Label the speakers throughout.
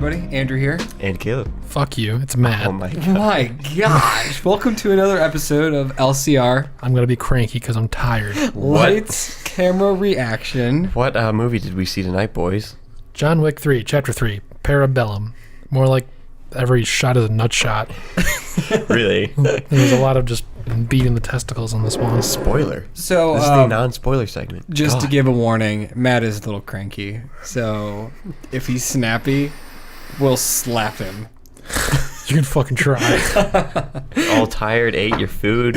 Speaker 1: everybody. Andrew here.
Speaker 2: And Caleb.
Speaker 3: Fuck you. It's Matt.
Speaker 2: Oh my god.
Speaker 1: My gosh. Welcome to another episode of LCR.
Speaker 3: I'm going to be cranky because I'm tired.
Speaker 1: Lights, camera, reaction.
Speaker 2: What movie did we see tonight, boys?
Speaker 3: John Wick Chapter 3, Parabellum. More like every shot is a nut shot.
Speaker 2: Really?
Speaker 3: There's a lot of just beating the testicles on this one.
Speaker 2: Spoiler.
Speaker 1: So,
Speaker 2: This is the non-spoiler segment.
Speaker 1: just to
Speaker 2: God.
Speaker 1: give a warning, Matt is a little cranky. So, if he's snappy, we'll slap him.
Speaker 3: You can fucking try.
Speaker 2: All tired, ate your food,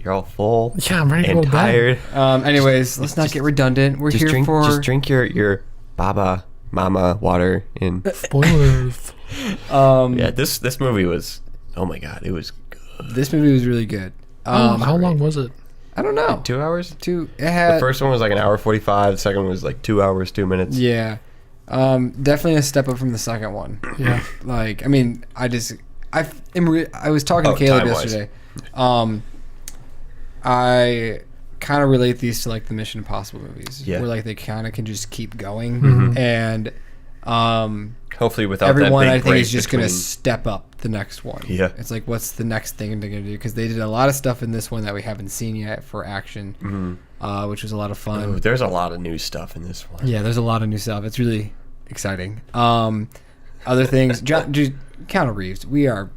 Speaker 2: you're all full
Speaker 3: Yeah, I'm ready to
Speaker 2: and
Speaker 3: go to bed.
Speaker 2: tired.
Speaker 1: Anyways, let's not get redundant. We're here
Speaker 2: drink,
Speaker 1: for...
Speaker 2: Just drink your Baba Mama water and...
Speaker 3: Spoilers.
Speaker 2: Yeah, this movie was... Oh my god, it was good.
Speaker 1: This movie was really good.
Speaker 3: How long was it?
Speaker 1: I don't know.
Speaker 2: 2 hours?
Speaker 1: It had...
Speaker 2: The first one was like an hour 45. The second one was like 2 hours, 2 minutes.
Speaker 1: Yeah. Definitely a step up from the second one.
Speaker 3: Yeah.
Speaker 1: Like, I mean, I was talking to Caleb
Speaker 2: time-wise.
Speaker 1: yesterday. I kind of relate these to like the Mission Impossible movies,
Speaker 2: Yeah.
Speaker 1: where like they kind of can just keep going,
Speaker 3: Mhm.
Speaker 1: and
Speaker 2: Hopefully without
Speaker 1: everyone
Speaker 2: that big
Speaker 1: I think
Speaker 2: break
Speaker 1: is just gonna
Speaker 2: between-
Speaker 1: step up the next one.
Speaker 2: Yeah.
Speaker 1: It's like, what's the next thing they're gonna do? Because they did a lot of stuff in this one that we haven't seen yet for action, which was a lot of fun.
Speaker 2: Ooh, there's a lot of new stuff in this one.
Speaker 1: Yeah, there's a lot of new stuff. It's really exciting. Other things, Keanu Reeves. We do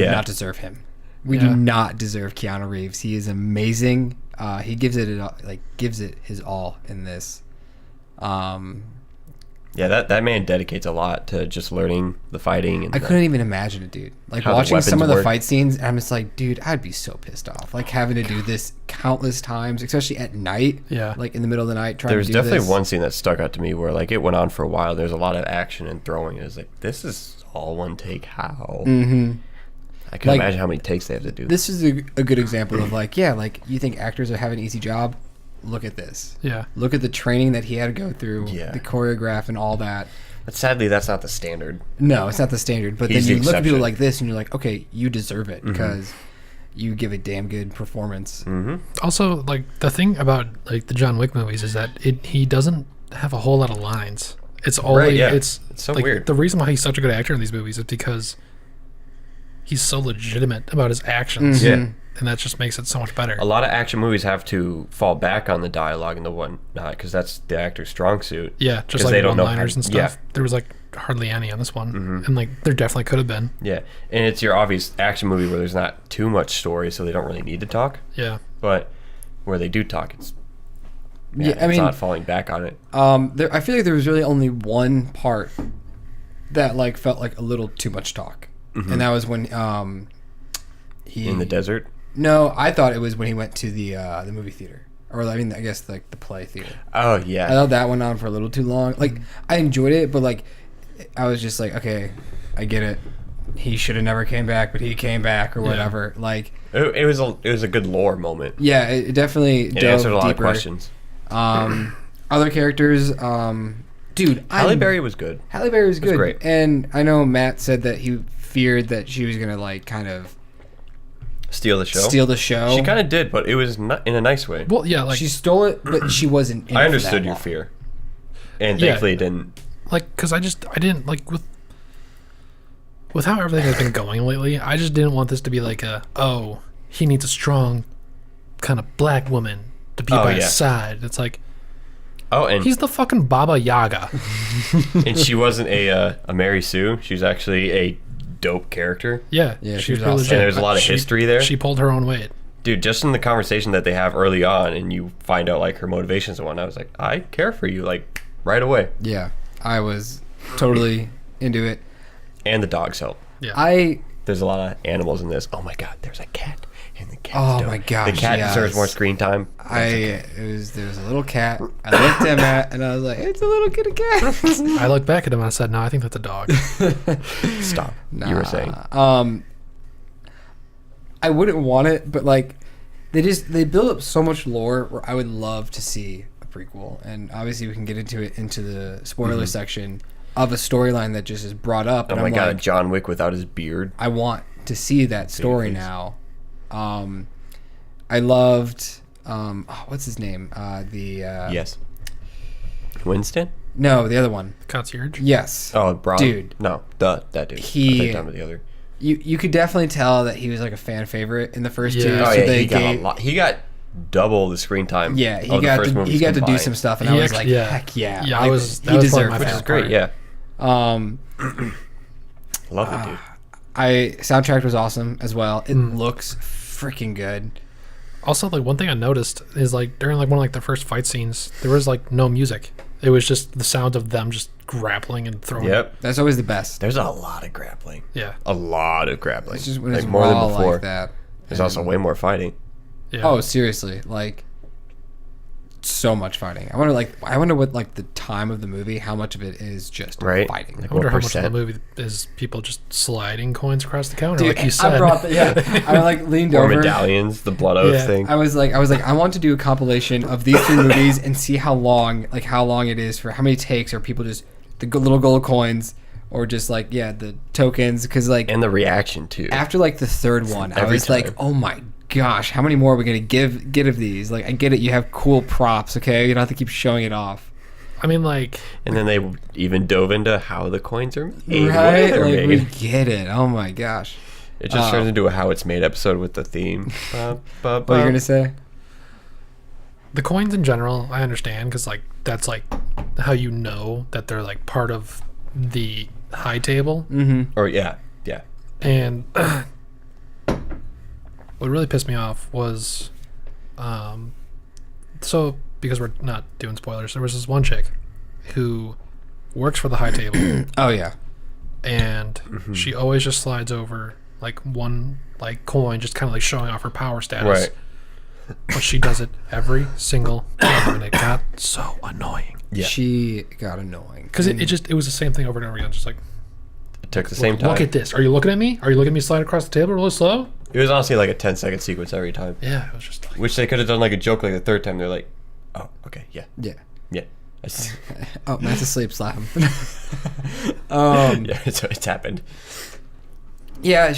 Speaker 2: Yeah.
Speaker 1: not deserve him. We do not deserve Keanu Reeves. He is amazing. He gives it his all in this.
Speaker 2: Yeah, that man dedicates a lot to just learning the fighting. And
Speaker 1: I couldn't even imagine it, dude. Like
Speaker 2: how the
Speaker 1: watching some
Speaker 2: weapons
Speaker 1: of the
Speaker 2: work.
Speaker 1: fight scenes, and I'm just like, dude, I'd be so pissed off. Like having to do this countless times, especially at night.
Speaker 3: Yeah.
Speaker 1: Like in the middle of the night, trying
Speaker 2: There was
Speaker 1: to do
Speaker 2: definitely
Speaker 1: this.
Speaker 2: one scene that stuck out to me where like it went on for a while. There's a lot of action and throwing. It was like, this is all one take. How?
Speaker 1: Mm-hmm.
Speaker 2: I can
Speaker 1: Like,
Speaker 2: imagine how many takes they have to do.
Speaker 1: This is a good example of like, yeah, like you think actors are having an easy job? Look at this.
Speaker 3: Yeah.
Speaker 1: Look at the training that he had to go through,
Speaker 2: Yeah.
Speaker 1: the choreograph and all that.
Speaker 2: But sadly, that's not the standard.
Speaker 1: No, it's not the standard. But
Speaker 2: He's
Speaker 1: then you
Speaker 2: the
Speaker 1: look at people
Speaker 2: exception.
Speaker 1: like this and you're like, okay, you deserve it because you give a damn good performance.
Speaker 3: Also, like, the thing about, like, the John Wick movies is that he doesn't have a whole lot of lines. It's only...
Speaker 2: Right, yeah.
Speaker 3: It's
Speaker 2: so
Speaker 3: like,
Speaker 2: weird.
Speaker 3: The reason why he's such a good actor in these movies is because he's so legitimate about his actions.
Speaker 2: Yeah.
Speaker 3: And that just makes it so much better.
Speaker 2: A lot of action movies have to fall back on the dialogue and the whatnot because that's the actor's strong suit.
Speaker 3: Yeah, just
Speaker 2: 'Cause
Speaker 3: like
Speaker 2: they don't know
Speaker 3: one-liners
Speaker 2: how-
Speaker 3: and stuff.
Speaker 2: yeah.
Speaker 3: There was, like, hardly any on this one. And, like, there definitely could have been.
Speaker 2: Yeah, and it's your obvious action movie where there's not too much story, so they don't really need to talk.
Speaker 3: Yeah.
Speaker 2: But where they do talk, it's
Speaker 1: Yeah, I
Speaker 2: it's
Speaker 1: mean,
Speaker 2: not falling back on it.
Speaker 1: I feel like there was really only one part that like felt like a little too much talk, and that was when he
Speaker 2: In the desert.
Speaker 1: No, I thought it was when he went to the movie theater, or I mean, I guess like the play theater.
Speaker 2: Oh
Speaker 1: I
Speaker 2: yeah,
Speaker 1: thought that went on for a little too long. Like I enjoyed it, but like I was just like, okay, I get it. He should have never came back, but he came back or whatever. Like
Speaker 2: it was a good lore moment.
Speaker 1: yeah, it definitely
Speaker 2: It
Speaker 1: dove
Speaker 2: answered a lot
Speaker 1: deeper.
Speaker 2: of questions.
Speaker 1: Other characters, dude,
Speaker 2: Halle Berry was good.
Speaker 1: Halle Berry was good,
Speaker 2: great.
Speaker 1: and I know Matt said that he feared that she was gonna like kind of
Speaker 2: Steal the show.
Speaker 1: steal the show.
Speaker 2: She kind of did, but it was not in a nice way.
Speaker 3: Well, yeah, like...
Speaker 1: She stole it, but she wasn't. In it
Speaker 2: I
Speaker 1: for
Speaker 2: understood
Speaker 1: that
Speaker 2: your
Speaker 1: long.
Speaker 2: fear, and
Speaker 3: Yeah.
Speaker 2: thankfully it didn't.
Speaker 3: Like, because I didn't, like, with how everything has been going lately, I just didn't want this to be like he needs a strong kind of black woman to be by his side. It's like,
Speaker 2: Oh, and
Speaker 3: he's the fucking Baba Yaga.
Speaker 2: and she wasn't a Mary Sue. She was actually a dope character.
Speaker 3: Yeah,
Speaker 1: Yeah,
Speaker 3: she
Speaker 1: she
Speaker 3: was
Speaker 1: was
Speaker 3: pretty
Speaker 1: awesome.
Speaker 3: legit.
Speaker 2: And there's a lot of
Speaker 3: She-
Speaker 2: history there.
Speaker 3: She pulled her own weight.
Speaker 2: Dude, just in the conversation that they have early on, and you find out like her motivations and whatnot, I was like, I care for you, like right away.
Speaker 1: Yeah, I was totally into it.
Speaker 2: And the dogs help.
Speaker 3: Yeah.
Speaker 2: There's a lot of animals in this. Oh my god, there's a cat, and the cat.
Speaker 1: Oh my gosh,
Speaker 2: the cat
Speaker 1: yes.
Speaker 2: deserves more screen time.
Speaker 1: There was a little cat. I looked at Matt and I was like, it's a little kitty cat.
Speaker 3: I looked back at him and I said, no, I think that's a dog.
Speaker 2: Stop. You were saying.
Speaker 1: I wouldn't want it, but like they build up so much lore where I would love to see a prequel, and obviously we can get into the spoiler section of a storyline that just is brought up.
Speaker 2: Oh
Speaker 1: And
Speaker 2: my
Speaker 1: I'm
Speaker 2: god,
Speaker 1: like,
Speaker 2: John Wick without his beard.
Speaker 1: I want to see that story
Speaker 2: Please.
Speaker 1: now. I loved what's his name?
Speaker 2: Yes. Winston?
Speaker 1: No, the other one.
Speaker 3: Concierge?
Speaker 1: Yes.
Speaker 2: Oh, Braun.
Speaker 1: Dude.
Speaker 2: No, that dude.
Speaker 1: He-
Speaker 2: I think the other.
Speaker 1: You could definitely tell that he was like a fan favorite in the first
Speaker 3: Yeah.
Speaker 1: two.
Speaker 3: Oh,
Speaker 2: Oh
Speaker 1: so
Speaker 2: yeah,
Speaker 1: they
Speaker 2: he got
Speaker 1: gave,
Speaker 2: a lot. He got double the screen time.
Speaker 1: Yeah,
Speaker 2: of
Speaker 1: he
Speaker 2: the
Speaker 1: got
Speaker 2: first
Speaker 1: to
Speaker 2: movies
Speaker 1: do
Speaker 2: combined.
Speaker 1: some stuff, and
Speaker 3: He
Speaker 1: I was
Speaker 3: actually-
Speaker 1: like,
Speaker 3: yeah.
Speaker 1: heck yeah.
Speaker 3: Yeah,
Speaker 1: Like,
Speaker 3: I was- that
Speaker 1: he
Speaker 3: was
Speaker 1: deserved
Speaker 3: probably my
Speaker 1: that.
Speaker 2: Which is great. Yeah, love it, dude.
Speaker 1: Soundtrack was awesome as well. It looks freaking good.
Speaker 3: Also, like, one thing I noticed is, like, during, like, one of, like, the first fight scenes, there was, like, no music. It was just the sound of them just grappling and throwing.
Speaker 2: Yep.
Speaker 1: That's always the best.
Speaker 2: There's a lot of grappling.
Speaker 3: Yeah.
Speaker 2: A lot of grappling.
Speaker 1: It's just when
Speaker 2: like
Speaker 1: it's
Speaker 2: more
Speaker 1: raw
Speaker 2: than before.
Speaker 1: like that.
Speaker 2: There's also way more fighting.
Speaker 3: Yeah.
Speaker 1: Oh, seriously, like so much fighting. I wonder what like the time of the movie, how much of it is just
Speaker 2: Right.
Speaker 1: fighting.
Speaker 3: I wonder how much of the
Speaker 2: percent?
Speaker 3: movie is people just sliding coins across the counter,
Speaker 1: Dude,
Speaker 3: like you said.
Speaker 1: I brought I like leaned
Speaker 2: Or
Speaker 1: over.
Speaker 2: medallions, the blood oath
Speaker 3: Yeah.
Speaker 2: thing.
Speaker 1: I was like, I want to do a compilation of these three movies and see how long it is for how many takes or people just the little gold coins or just like the tokens because like
Speaker 2: And the reaction too.
Speaker 1: after like the third one, I
Speaker 2: Every
Speaker 1: was like,
Speaker 2: time.
Speaker 1: oh my gosh, how many more are we gonna get of these? Like I get it, you have cool props, okay? You don't have to keep showing it off,
Speaker 3: I mean, like,
Speaker 2: And then they even dove into how the coins are made.
Speaker 1: right?
Speaker 2: What they're
Speaker 1: Like we
Speaker 2: made.
Speaker 1: get it. Oh my gosh,
Speaker 2: It just turns into a how it's made episode with the theme.
Speaker 1: what are you gonna say?
Speaker 3: the coins in general, I understand, because, like, that's, like, how you know that they're, like, part of the high table.
Speaker 2: Or yeah.
Speaker 3: And what really pissed me off was, so because we're not doing spoilers, there was this one chick who works for the high table,
Speaker 1: Oh yeah,
Speaker 3: and she always just slides over like one like coin, just kind of like showing off her power status.
Speaker 2: Right.
Speaker 3: But she does it every single time, and it got so annoying.
Speaker 2: Yeah.
Speaker 1: she got annoying
Speaker 3: Because it was the same thing over and over again, just like,
Speaker 2: It took the same time.
Speaker 3: look at this. Are you looking at me? Are you looking at me slide across the table really slow?
Speaker 2: It was honestly like a 10-second sequence every time.
Speaker 3: Yeah, it was just like,
Speaker 2: Which they could have done like a joke like the third time. They're like, oh, okay, yeah.
Speaker 1: yeah.
Speaker 2: I see.
Speaker 1: Oh, Matt's asleep. Slap him.
Speaker 2: Yeah, it's happened.
Speaker 1: Yeah,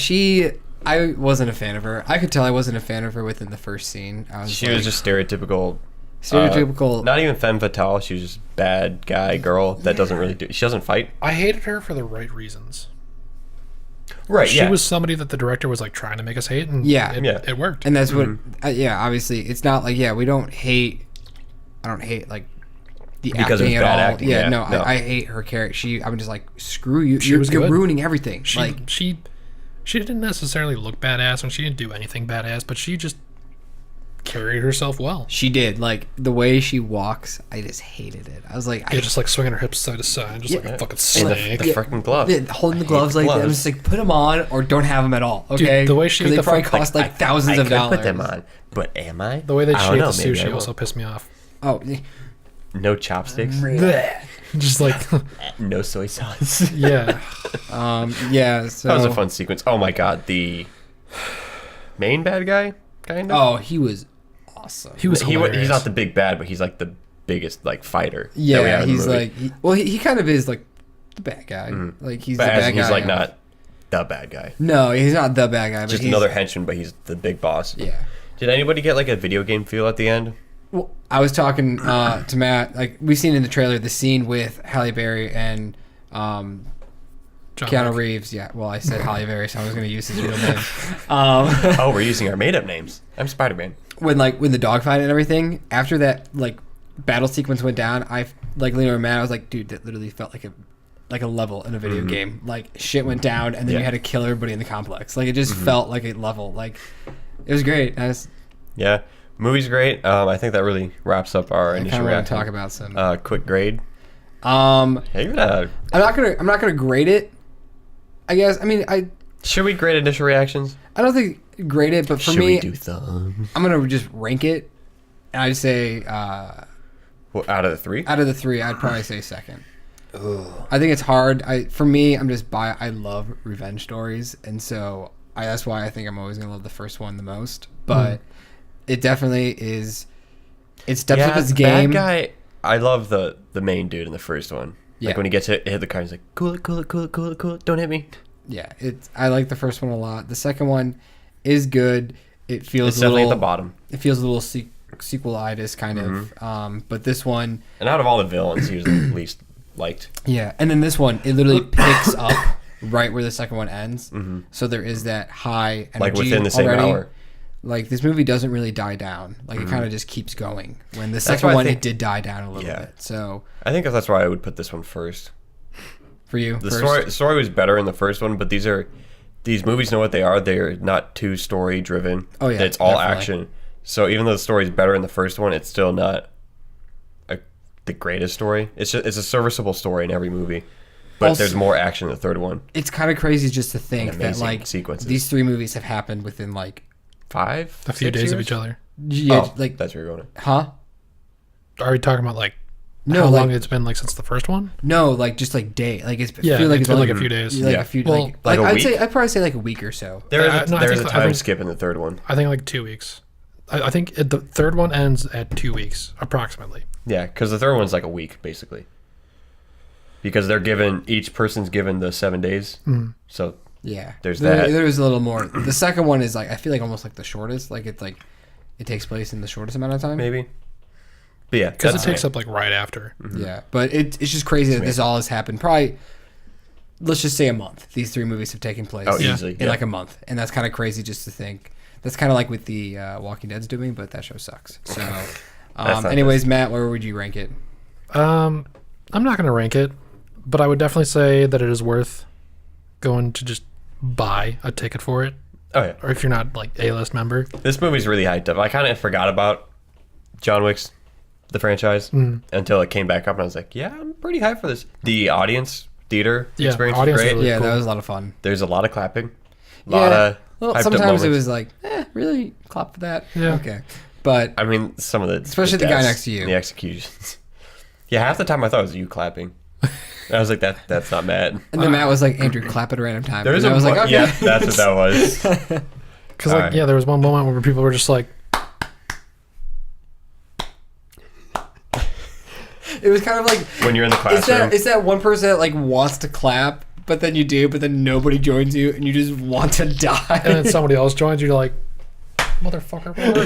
Speaker 1: I wasn't a fan of her. I could tell I wasn't a fan of her within the first scene.
Speaker 2: She was just stereotypical.
Speaker 1: stereotypical.
Speaker 2: Not even femme fatale. She was just bad guy girl that doesn't really do. She doesn't fight.
Speaker 3: I hated her for the right reasons.
Speaker 2: Right.
Speaker 3: She was somebody that the director was like trying to make us hate, and
Speaker 1: Yeah.
Speaker 3: it worked.
Speaker 1: And that's what, obviously, it's not like, we don't hate, I don't hate, like, the
Speaker 2: Because
Speaker 1: acting
Speaker 2: it was
Speaker 1: at
Speaker 2: bad
Speaker 1: all.
Speaker 2: acting,
Speaker 1: Yeah,
Speaker 2: yeah,
Speaker 1: no,
Speaker 2: no.
Speaker 1: I hate her character. I'm just like, screw you.
Speaker 3: She
Speaker 1: You're
Speaker 3: was good.
Speaker 1: ruining everything.
Speaker 3: she didn't necessarily look badass, and she didn't do anything badass, but she just carried herself well.
Speaker 1: She did. Like, the way she walks, I just hated it. I was like,
Speaker 3: Yeah, just like swinging her hips side to side, just like a fucking
Speaker 2: And
Speaker 3: snake.
Speaker 2: the freaking glove.
Speaker 1: holding the
Speaker 2: I hate
Speaker 1: gloves
Speaker 2: the
Speaker 1: like that. I'm
Speaker 2: gloves.
Speaker 1: just like, put them on or don't have them at all. Okay.
Speaker 3: the way she
Speaker 1: 'Cause
Speaker 3: ate
Speaker 1: they
Speaker 3: the
Speaker 1: probably
Speaker 3: fucking-
Speaker 1: cost like thousands
Speaker 2: I
Speaker 1: of
Speaker 2: could
Speaker 1: dollars.
Speaker 2: put them on, but am I?
Speaker 3: The way that
Speaker 2: I
Speaker 3: she
Speaker 2: don't
Speaker 3: ate
Speaker 2: know,
Speaker 3: the
Speaker 2: maybe I
Speaker 3: sushi
Speaker 2: will.
Speaker 3: also pissed me off.
Speaker 1: Oh,
Speaker 2: No chopsticks.
Speaker 3: Just like,
Speaker 2: No soy sauce.
Speaker 3: yeah.
Speaker 1: yeah. So
Speaker 2: That was a fun sequence. Oh my god, the main bad guy, kind of.
Speaker 1: Oh, he was awesome.
Speaker 3: He was hilarious.
Speaker 2: He's not the big bad, but he's like the biggest like fighter. that we have
Speaker 1: Yeah,
Speaker 2: in the
Speaker 1: he's
Speaker 2: movie.
Speaker 1: like, he kind of is like the bad guy. Like he's
Speaker 2: But
Speaker 1: the
Speaker 2: as
Speaker 1: bad
Speaker 2: he's
Speaker 1: guy.
Speaker 2: like
Speaker 1: of-
Speaker 2: not the bad guy.
Speaker 1: No, he's not the bad guy. But
Speaker 2: Just
Speaker 1: he's,
Speaker 2: another henchman, but he's the big boss.
Speaker 1: Yeah.
Speaker 2: Did anybody get like a video game feel at the end?
Speaker 1: Well, I was talking to Matt. Like we've seen in the trailer the scene with Halle Berry and
Speaker 3: John
Speaker 1: Keanu
Speaker 3: Wick.
Speaker 1: Reeves. Yeah. Well, I said Halle Berry, so I was going to use his real name.
Speaker 2: Oh, we're using our made-up names. I'm Spider-Man.
Speaker 1: When the dogfight and everything, after that like battle sequence went down, I like leaned over Matt. I was like, dude, that literally felt like a level in a video game. Like shit went down, and then you
Speaker 2: Yeah.
Speaker 1: had to kill everybody in the complex. Like it just felt like a level. Like it was great.
Speaker 2: Yeah, movie's great. I think that really wraps up our
Speaker 1: I kind
Speaker 2: initial
Speaker 1: of want
Speaker 2: reaction.
Speaker 1: to talk about some.
Speaker 2: Quick grade.
Speaker 1: Hey,
Speaker 2: You're gonna,
Speaker 1: I'm not gonna grade it. I guess. I mean,
Speaker 2: should we grade initial reactions?
Speaker 1: I don't think grade it, but for
Speaker 2: Should
Speaker 1: me,
Speaker 2: we do thumbs?
Speaker 1: I'm gonna just rank it. And I'd say
Speaker 2: Well, out of the 3?
Speaker 1: out of the 3, I'd probably say second. I think it's hard. For me, I love revenge stories, and so that's why I think I'm always gonna love the first one the most. But it definitely is. It steps up its game.
Speaker 2: Bad guy. I love the main dude in the first one.
Speaker 1: Yeah.
Speaker 2: Like when he gets hit the car, he's like, cool it, don't hit me.
Speaker 1: Yeah, I like the first one a lot. The second one is good. It feels
Speaker 2: It's
Speaker 1: a
Speaker 2: definitely
Speaker 1: little,
Speaker 2: at the bottom.
Speaker 1: It feels a little sequelitis kind of. But this one,
Speaker 2: And out of all the villains, he was the least liked.
Speaker 1: Yeah, and then this one, it literally picks up right where the second one ends.
Speaker 2: Mm-hmm.
Speaker 1: So there is that high energy
Speaker 2: Like within the same
Speaker 1: already.
Speaker 2: hour.
Speaker 1: Like this movie doesn't really die down. Like it kind of just keeps going. When the
Speaker 2: why
Speaker 1: second
Speaker 2: I
Speaker 1: one,
Speaker 2: think-
Speaker 1: it did die down a little
Speaker 2: Yeah.
Speaker 1: bit. So
Speaker 2: I think that's why I would put this one first.
Speaker 1: for you,
Speaker 2: The
Speaker 1: first.
Speaker 2: story was better in the first one, but these movies know what they are. They're not too story driven.
Speaker 1: Oh, yeah,
Speaker 2: It's all
Speaker 1: definitely.
Speaker 2: action. So even though the story is better in the first one, it's still not the greatest story. It's a serviceable story in every movie. But
Speaker 1: Also-
Speaker 2: there's more action in the third one.
Speaker 1: It's kind of crazy just to think
Speaker 2: And
Speaker 1: that
Speaker 2: amazing
Speaker 1: like
Speaker 2: sequences.
Speaker 1: these 3 movies have happened within like
Speaker 2: 5?
Speaker 3: A few
Speaker 2: 6
Speaker 3: days of
Speaker 2: years?
Speaker 3: each other.
Speaker 1: yeah,
Speaker 2: Oh,
Speaker 1: like
Speaker 2: that's where you're going.
Speaker 1: huh?
Speaker 3: Are we talking about like
Speaker 1: No,
Speaker 3: how
Speaker 1: like
Speaker 3: long it's been like since the first one?
Speaker 1: no, like just like day. Like it's
Speaker 3: Yeah,
Speaker 1: feel like
Speaker 3: it's been like a few days.
Speaker 1: like
Speaker 2: Yeah.
Speaker 1: a few
Speaker 3: Well,
Speaker 1: like
Speaker 2: like a
Speaker 1: I'd
Speaker 2: week?
Speaker 1: say I'd probably say like a week or so.
Speaker 2: There is
Speaker 3: no, I
Speaker 2: there's
Speaker 3: think-
Speaker 2: a
Speaker 3: I
Speaker 2: time
Speaker 3: think-
Speaker 2: skip in the third one.
Speaker 3: I think like 2 weeks. I think the third one ends at 2 weeks approximately.
Speaker 2: Yeah, because the third one's like a week basically. Because each person's given the 7 days.
Speaker 3: Mm.
Speaker 2: So
Speaker 1: Yeah,
Speaker 2: There's that.
Speaker 1: There's a little more. The second one is like I feel like almost like the shortest. Like it's like it takes place in the shortest amount of time.
Speaker 2: maybe. But yeah,
Speaker 3: Because it
Speaker 2: that's
Speaker 3: takes up like right after.
Speaker 1: Yeah, but it's just crazy that this all has happened. Probably, let's just say a month. These 3 movies have taken place
Speaker 2: Oh,
Speaker 3: Yeah.
Speaker 2: easily.
Speaker 1: in like a month, and that's kind of crazy just to think. That's kind of like with the Walking Dead's doing, but that show sucks. So,
Speaker 2: not
Speaker 1: anyways, Matt, where would you rank it?
Speaker 3: I'm not going to rank it, but I would definitely say that it is worth going to just buy a ticket for it.
Speaker 2: Oh yeah.
Speaker 3: Or if you're not like A-list member.
Speaker 2: This movie's really hyped up. I kind of forgot about John Wick's the franchise until it came back up, and I was like, yeah, I'm pretty hyped for this. The audience theater
Speaker 3: Yeah,
Speaker 2: experience was
Speaker 3: audience was
Speaker 2: great.
Speaker 3: really
Speaker 1: Yeah,
Speaker 3: cool.
Speaker 1: that was a lot of fun.
Speaker 2: There's a lot of clapping. A lot of
Speaker 1: Well,
Speaker 2: hyped up
Speaker 1: sometimes it
Speaker 2: moments.
Speaker 1: was like, really clap for that.
Speaker 3: Yeah.
Speaker 1: Okay, but
Speaker 2: I mean, some of the
Speaker 1: Especially the guy
Speaker 2: deaths,
Speaker 1: next to you.
Speaker 2: the executions. Yeah, half the time I thought it was you clapping. I was like, that's not Matt.
Speaker 1: and then Matt was like, Andrew, clap at a random time.
Speaker 2: There's
Speaker 1: and
Speaker 2: a
Speaker 1: I was like, okay.
Speaker 2: yeah, that's what that was.
Speaker 3: Because like,
Speaker 2: Alright.
Speaker 3: yeah, there was one moment where people were just like,
Speaker 1: It was kind of like
Speaker 2: When you're in the classroom.
Speaker 1: it's that one person that like wants to clap, but then you do, but then nobody joins you, and you just want to die.
Speaker 3: and then somebody else joins you, you're like, motherfucker, where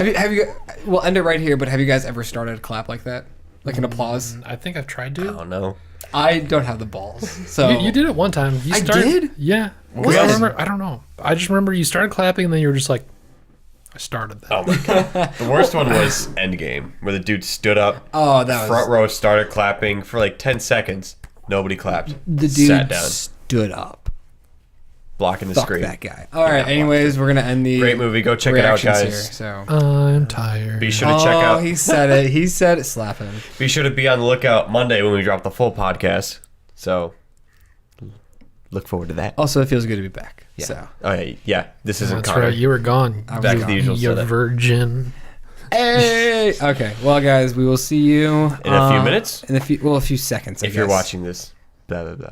Speaker 3: are you?
Speaker 1: have you? We'll end it right here. But have you guys ever started a clap like that, like an applause?
Speaker 3: I think I've tried
Speaker 2: I
Speaker 3: to.
Speaker 2: don't know.
Speaker 1: I don't have the balls. So
Speaker 3: You did it one time. You
Speaker 1: I
Speaker 3: started,
Speaker 1: did?
Speaker 3: Yeah.
Speaker 1: What?
Speaker 3: I remember. I don't know. I just remember you started clapping, and then you were just like, I started that.
Speaker 2: Oh my god. The worst one was Endgame, where the dude stood up,
Speaker 1: Oh, that
Speaker 2: front
Speaker 1: was
Speaker 2: row started clapping for like 10 seconds. Nobody clapped.
Speaker 1: the
Speaker 2: sat
Speaker 1: dude
Speaker 2: down,
Speaker 1: stood up.
Speaker 2: blocking the
Speaker 1: Fuck
Speaker 2: screen.
Speaker 1: that guy. All right. Anyways, we're gonna end the
Speaker 2: Great movie. Go check it out,
Speaker 1: reactions
Speaker 2: guys.
Speaker 1: Here, so.
Speaker 3: I'm tired.
Speaker 2: Be sure to check out.
Speaker 1: He said it. He said it. Slap him.
Speaker 2: Be sure to be on the lookout Monday when we drop the full podcast. So look forward to that.
Speaker 1: Also, it feels good to be back.
Speaker 2: Yeah.
Speaker 1: So.
Speaker 2: Oh yeah. This isn't
Speaker 3: That's
Speaker 2: Connor.
Speaker 3: right. You were gone.
Speaker 1: I was
Speaker 2: Back to
Speaker 1: gone.
Speaker 2: the usual
Speaker 3: You
Speaker 2: setup.
Speaker 3: virgin.
Speaker 1: Hey. Okay. Well, guys, we will see you
Speaker 2: In a few minutes?
Speaker 1: In a few seconds. I
Speaker 2: If you're
Speaker 1: guess.
Speaker 2: watching this, blah blah blah.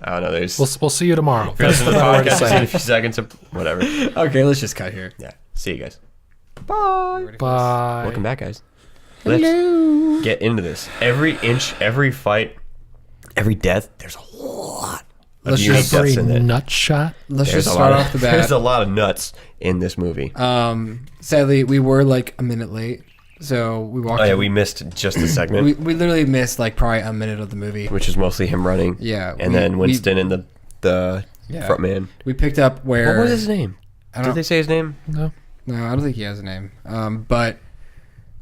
Speaker 2: I don't know. There's
Speaker 3: We'll see you tomorrow.
Speaker 2: if you're listening to the podcast in a few seconds. Whatever.
Speaker 1: Okay, let's just cut here.
Speaker 2: Yeah. See you guys.
Speaker 1: Bye.
Speaker 3: Bye.
Speaker 2: Welcome back, guys. Let's get into this. Every inch, every fight, every death. There's a lot of
Speaker 1: Let's
Speaker 2: unique
Speaker 1: just
Speaker 3: Every
Speaker 2: deaths in it.
Speaker 3: nut shot.
Speaker 1: Let's
Speaker 2: There's
Speaker 1: just
Speaker 2: a
Speaker 1: start
Speaker 2: lot
Speaker 1: off the
Speaker 2: There's
Speaker 1: bat.
Speaker 2: a lot of nuts in this movie.
Speaker 1: Sadly, we were like a minute late, so we walked.
Speaker 2: Oh yeah, we missed just a segment,
Speaker 1: we literally missed like probably a minute of the movie.
Speaker 2: which is mostly him running.
Speaker 1: Yeah,
Speaker 2: and
Speaker 1: we-
Speaker 2: then Winston and the
Speaker 1: Yeah.
Speaker 2: front man.
Speaker 1: We picked up where.
Speaker 2: What was his name?
Speaker 1: I
Speaker 2: Did
Speaker 1: don't.
Speaker 2: they say his name?
Speaker 3: No.
Speaker 1: No, I don't think he has a name. But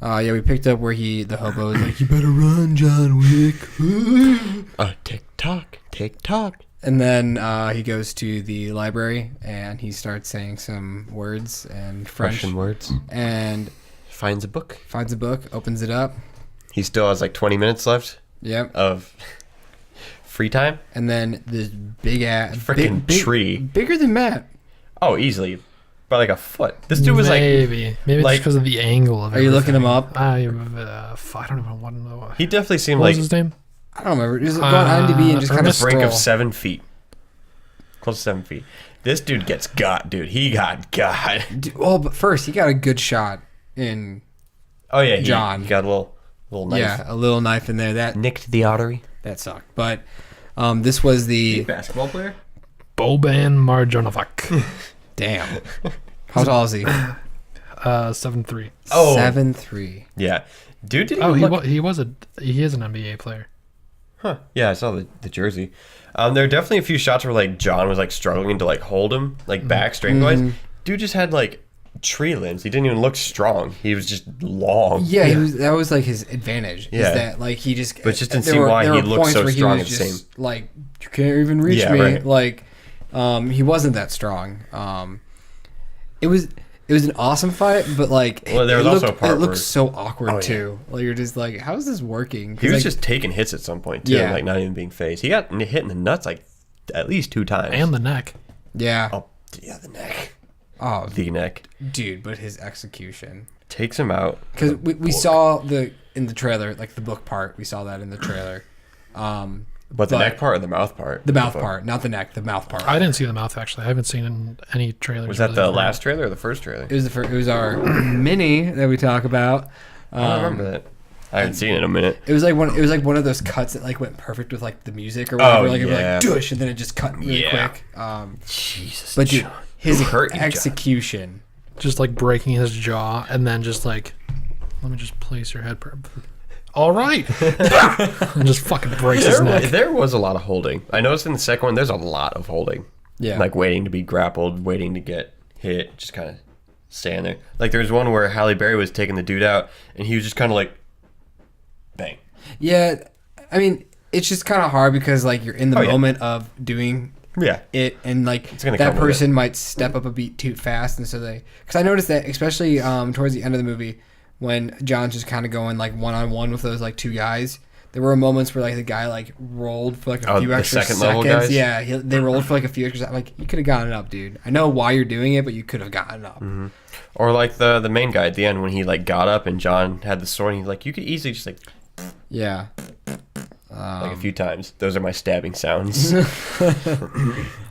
Speaker 1: yeah, we picked up where the hobo is like, "You better run, John Wick."
Speaker 2: Tick tock, tick tock.
Speaker 1: And then he goes to the library and he starts saying some words in French
Speaker 2: Russian words.
Speaker 1: and
Speaker 2: Finds a book.
Speaker 1: finds a book, opens it up.
Speaker 2: He still has like 20 minutes left
Speaker 1: Yep.
Speaker 2: of free time.
Speaker 1: And then this big ass
Speaker 2: Frickin' tree.
Speaker 1: bigger than Matt.
Speaker 2: Oh, easily. By like a foot. This dude was like,
Speaker 3: maybe just
Speaker 2: like-
Speaker 3: because of the angle of it.
Speaker 1: Are you looking him up?
Speaker 3: I don't even want to know.
Speaker 2: he definitely seemed
Speaker 3: What
Speaker 2: like
Speaker 3: was his name?
Speaker 1: I don't remember. Just go on IMDb and just kind of
Speaker 3: Ernest
Speaker 2: brink
Speaker 1: scroll.
Speaker 2: of 7 feet. Close to 7 feet. This dude gets got, dude. He got got.
Speaker 1: Oh, but first he got a good shot in.
Speaker 2: Oh yeah,
Speaker 1: John.
Speaker 2: He got a little knife.
Speaker 1: Yeah, a little knife in there. That
Speaker 2: Nicked the artery.
Speaker 1: sucked. But this was the
Speaker 2: Basketball player?
Speaker 3: Boban Marjanovic.
Speaker 1: damn. How tall is he?
Speaker 3: 7'3".
Speaker 2: Oh.
Speaker 1: 7'3".
Speaker 2: Yeah. Dude didn't
Speaker 3: Oh,
Speaker 2: even look...
Speaker 3: he is an NBA player.
Speaker 2: Huh. Yeah, I saw the jersey. There are definitely a few shots where like John was like struggling to like hold him like back strength wise. Dude just had like tree limbs. He didn't even look strong. He was just long.
Speaker 1: Yeah, that was like his advantage.
Speaker 2: Yeah.
Speaker 1: Is that like he just.
Speaker 2: But just didn't see why he looked so strong at the same.
Speaker 1: Like you can't even reach me. Right. Like, he wasn't that strong. It was an awesome fight, but like
Speaker 2: there was also a part
Speaker 1: it looked so awkward too. Like you're just like, how is this working?
Speaker 2: He was just taking hits at some point too, like not even being phased. He got hit in the nuts like at least 2 times.
Speaker 3: And the neck.
Speaker 1: Yeah.
Speaker 2: Oh yeah, the neck.
Speaker 1: Oh,
Speaker 2: the neck.
Speaker 1: Dude, but his execution
Speaker 2: takes him out.
Speaker 1: Because we saw in the trailer, like the book part, we saw that in the trailer.
Speaker 2: But the neck part or the mouth part?
Speaker 1: The mouth part, not the neck. The mouth part.
Speaker 3: I didn't see the mouth actually. I haven't seen in any trailers.
Speaker 2: Was that the last trailer or the first trailer?
Speaker 1: It was it was our mini that we talk about.
Speaker 2: I don't remember that. I haven't seen it in a minute.
Speaker 1: It was like one of those cuts that like went perfect with like the music or whatever. It was like dush, and then it just cut really quick.
Speaker 2: Jesus.
Speaker 1: But dude, his execution,
Speaker 3: just like breaking his jaw, and then just like, let me just place your head. All right, and just fucking breaks his neck.
Speaker 2: There was a lot of holding. I noticed in the second one, there's a lot of holding.
Speaker 1: Yeah,
Speaker 2: like waiting to be grappled, waiting to get hit, just kind of standing there. Like there was one where Halle Berry was taking the dude out, and he was just kind of like, bang.
Speaker 1: Yeah, I mean, it's just kind of hard because like you're in the moment of doing it, and like that person might step up a beat too fast, and so because I noticed that especially towards the end of the movie when John's just kind of going like one-on-one with those like 2 guys, there were moments where like the guy like rolled for like a few extra seconds. Level guys? Yeah, they rolled for like a few extra seconds. Like you could have gotten it up, dude. I know why you're doing it, but you could have gotten it up.
Speaker 2: Mm-hmm. Or like the main guy at the end when he like got up and John had the sword, and he's like, you could easily just like like a few times. Those are my stabbing sounds.
Speaker 1: But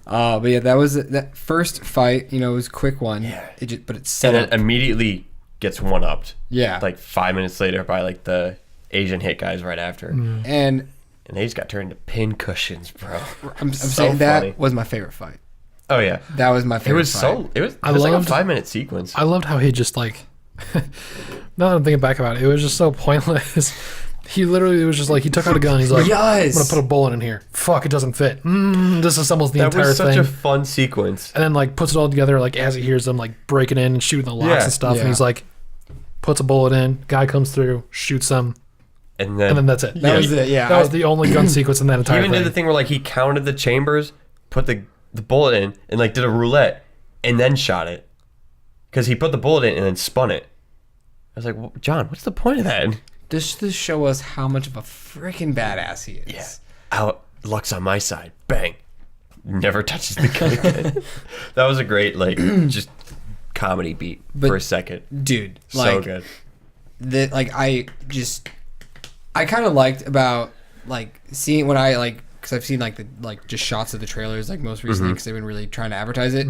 Speaker 1: yeah, that first fight. You know, it was a quick one.
Speaker 2: Yeah,
Speaker 1: but it's set up.
Speaker 2: It immediately gets one-upped.
Speaker 1: Yeah,
Speaker 2: like 5 minutes later by like the Asian hit guys right after,
Speaker 1: and
Speaker 2: they just got turned into pin cushions, bro.
Speaker 1: I'm saying that was my favorite fight.
Speaker 2: Oh yeah,
Speaker 1: that was my favorite.
Speaker 2: It was like a 5-minute sequence.
Speaker 3: I loved how he just like. Now that I'm thinking back about it, it was just so pointless. He literally was just like, he took out a gun. He's like, I'm gonna put a bullet in here. Fuck, it doesn't fit. Disassembles the entire thing. That was such
Speaker 2: a fun sequence.
Speaker 3: And then like puts it all together like as he hears them like breaking in and shooting the locks and stuff. And he's like, puts a bullet in. Guy comes through, shoots them. And then that's it.
Speaker 1: That was it. Yeah,
Speaker 3: that was the only gun sequence in that entire thing.
Speaker 2: He even did the thing where like he counted the chambers, put the bullet in, and like did a roulette, and then shot it. Because he put the bullet in and then spun it. I was like, well, John, what's the point of that?
Speaker 1: Just to show us how much of a freaking badass he is.
Speaker 2: Yeah. How luck's on my side. Bang. Never touches the gun again. That was a great, like, just comedy beat for a second.
Speaker 1: Dude.
Speaker 2: So good.
Speaker 1: I kind of liked about, like, seeing when I, like, because I've seen, like, just shots of the trailers, like, most recently, because they've been really trying to advertise it.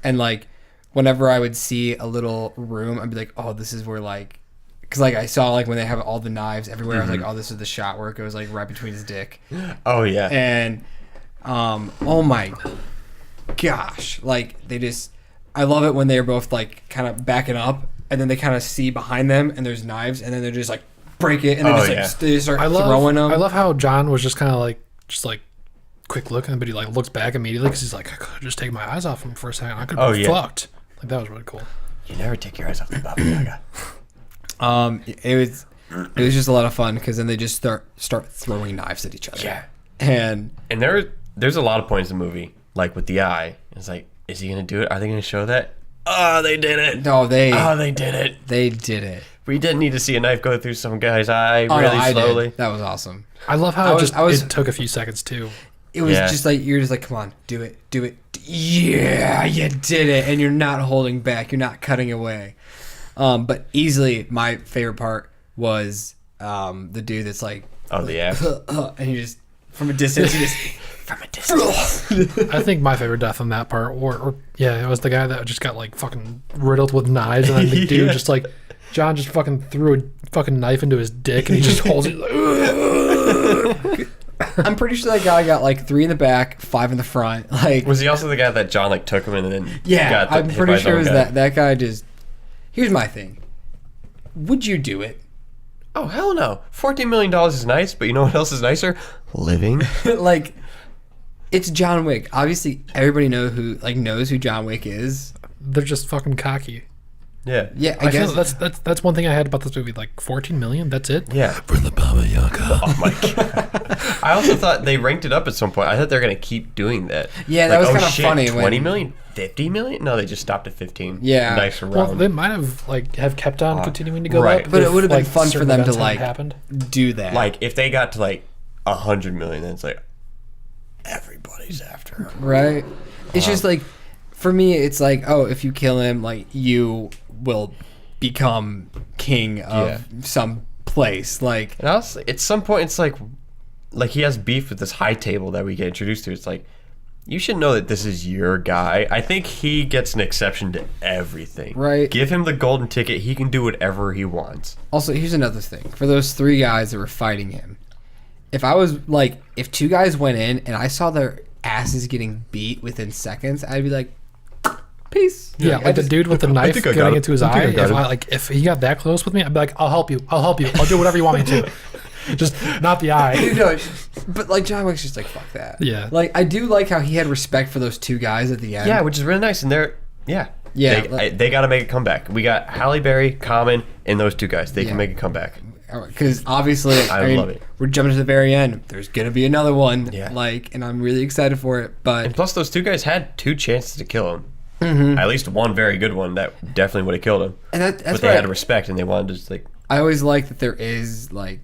Speaker 1: And, like, whenever I would see a little room, I'd be like, oh, this is where, like, because like I saw like when they have all the knives everywhere, I was like, oh, this is the shot where it goes like right between his dick.
Speaker 2: Oh yeah.
Speaker 1: And oh my gosh, like I love it when they're both like kind of backing up, and then they kind of see behind them and there's knives, and then they're just like break it, and then they start throwing them.
Speaker 3: I love how John was just kind of like quick looking, but he like looks back immediately because he's like, I could just take my eyes off him for a second. I could be fucked. Like that was really cool.
Speaker 2: You never take your eyes off the Baba Yaga.
Speaker 1: It was just a lot of fun because then they just start throwing knives at each other.
Speaker 2: Yeah,
Speaker 1: and
Speaker 2: there's a lot of points in the movie, like with the eye. It's like, is he gonna do it? Are they gonna show that? Oh, they did it.
Speaker 1: No, they
Speaker 2: did it.
Speaker 1: They did it.
Speaker 2: We didn't need to see a knife go through some guy's eye slowly.
Speaker 1: That was awesome.
Speaker 3: I love how it took a few seconds too.
Speaker 1: It was just like you're just like, come on, do it. Yeah, you did it, and you're not holding back. You're not cutting away. But easily my favorite part was the dude that's like,
Speaker 2: the ass,
Speaker 1: and he just from a distance,
Speaker 3: I think my favorite death on that part, or it was the guy that just got like fucking riddled with knives, and then the dude just like John just fucking threw a fucking knife into his dick, and he just holds it. Like,
Speaker 1: I'm pretty sure that guy got like 3 in the back, 5 in the front. Like,
Speaker 2: was he also the guy that John like took him and then?
Speaker 1: Yeah, I'm pretty sure it was that guy just. Here's my thing. Would you do it?
Speaker 2: Oh, hell no. $14 million is nice, but you know what else is nicer? Living.
Speaker 1: Like, it's John Wick. Obviously, everybody knows who John Wick is.
Speaker 3: They're just fucking cocky.
Speaker 2: Yeah.
Speaker 1: Yeah,
Speaker 3: I
Speaker 1: guess
Speaker 3: feel that's one thing I had about this movie. Like 14 million, that's it.
Speaker 2: Yeah.
Speaker 3: For the Baba Yaga.
Speaker 2: Oh my god. I also thought they ranked it up at some point. I thought they were going to keep doing that.
Speaker 1: Yeah, that was kind of funny.
Speaker 2: 20 million? 50 million? No, they just stopped at 15.
Speaker 1: Yeah.
Speaker 2: Nice round.
Speaker 3: Well, they might have kept on continuing to go
Speaker 2: right.
Speaker 3: up.
Speaker 1: But
Speaker 3: if,
Speaker 1: it would have been
Speaker 3: like,
Speaker 1: fun for
Speaker 3: certain
Speaker 1: them to
Speaker 3: events hadn't
Speaker 1: like
Speaker 3: happened.
Speaker 1: do that.
Speaker 2: Like, if they got to like 100 million, then it's like, everybody's after him.
Speaker 1: Right? It's just like, for me, it's like, oh, if you kill him, like, you will become king of some place. Like,
Speaker 2: And also, at some point, it's like he has beef with this high table that we get introduced to. It's like, you should know that this is your guy. I think he gets an exception to everything.
Speaker 1: Right.
Speaker 2: Give him the golden ticket. He can do whatever he wants.
Speaker 1: also, here's another thing. For those 3 guys that were fighting him, if I was like, if 2 guys went in and I saw their asses getting beat within seconds, I'd be like, peace.
Speaker 3: Yeah, like the dude with the knife
Speaker 2: think I got
Speaker 3: going
Speaker 2: it.
Speaker 3: into his
Speaker 2: I think
Speaker 3: eye.
Speaker 2: I got it.
Speaker 3: If he got that close with me, I'd be like, I'll help you. I'll do whatever you want me to. Just not the eye.
Speaker 1: You know, but like John Wick's just like, fuck that.
Speaker 3: Yeah.
Speaker 1: Like, I do like how he had respect for those 2 guys at the end.
Speaker 2: Yeah, which is really nice. And they got to make a comeback. We got Halle Berry, Common, and those 2 guys. They can make a comeback.
Speaker 1: Because obviously, I mean,
Speaker 2: love it.
Speaker 1: we're jumping to the very end. There's gonna be another one.
Speaker 2: Yeah.
Speaker 1: Like, and I'm really excited for it. But
Speaker 2: And plus, those 2 guys had 2 chances to kill him. At least one very good one that definitely would have killed him.
Speaker 1: and that's
Speaker 2: But they
Speaker 1: right.
Speaker 2: had respect and they wanted to just like
Speaker 1: I always like that there is like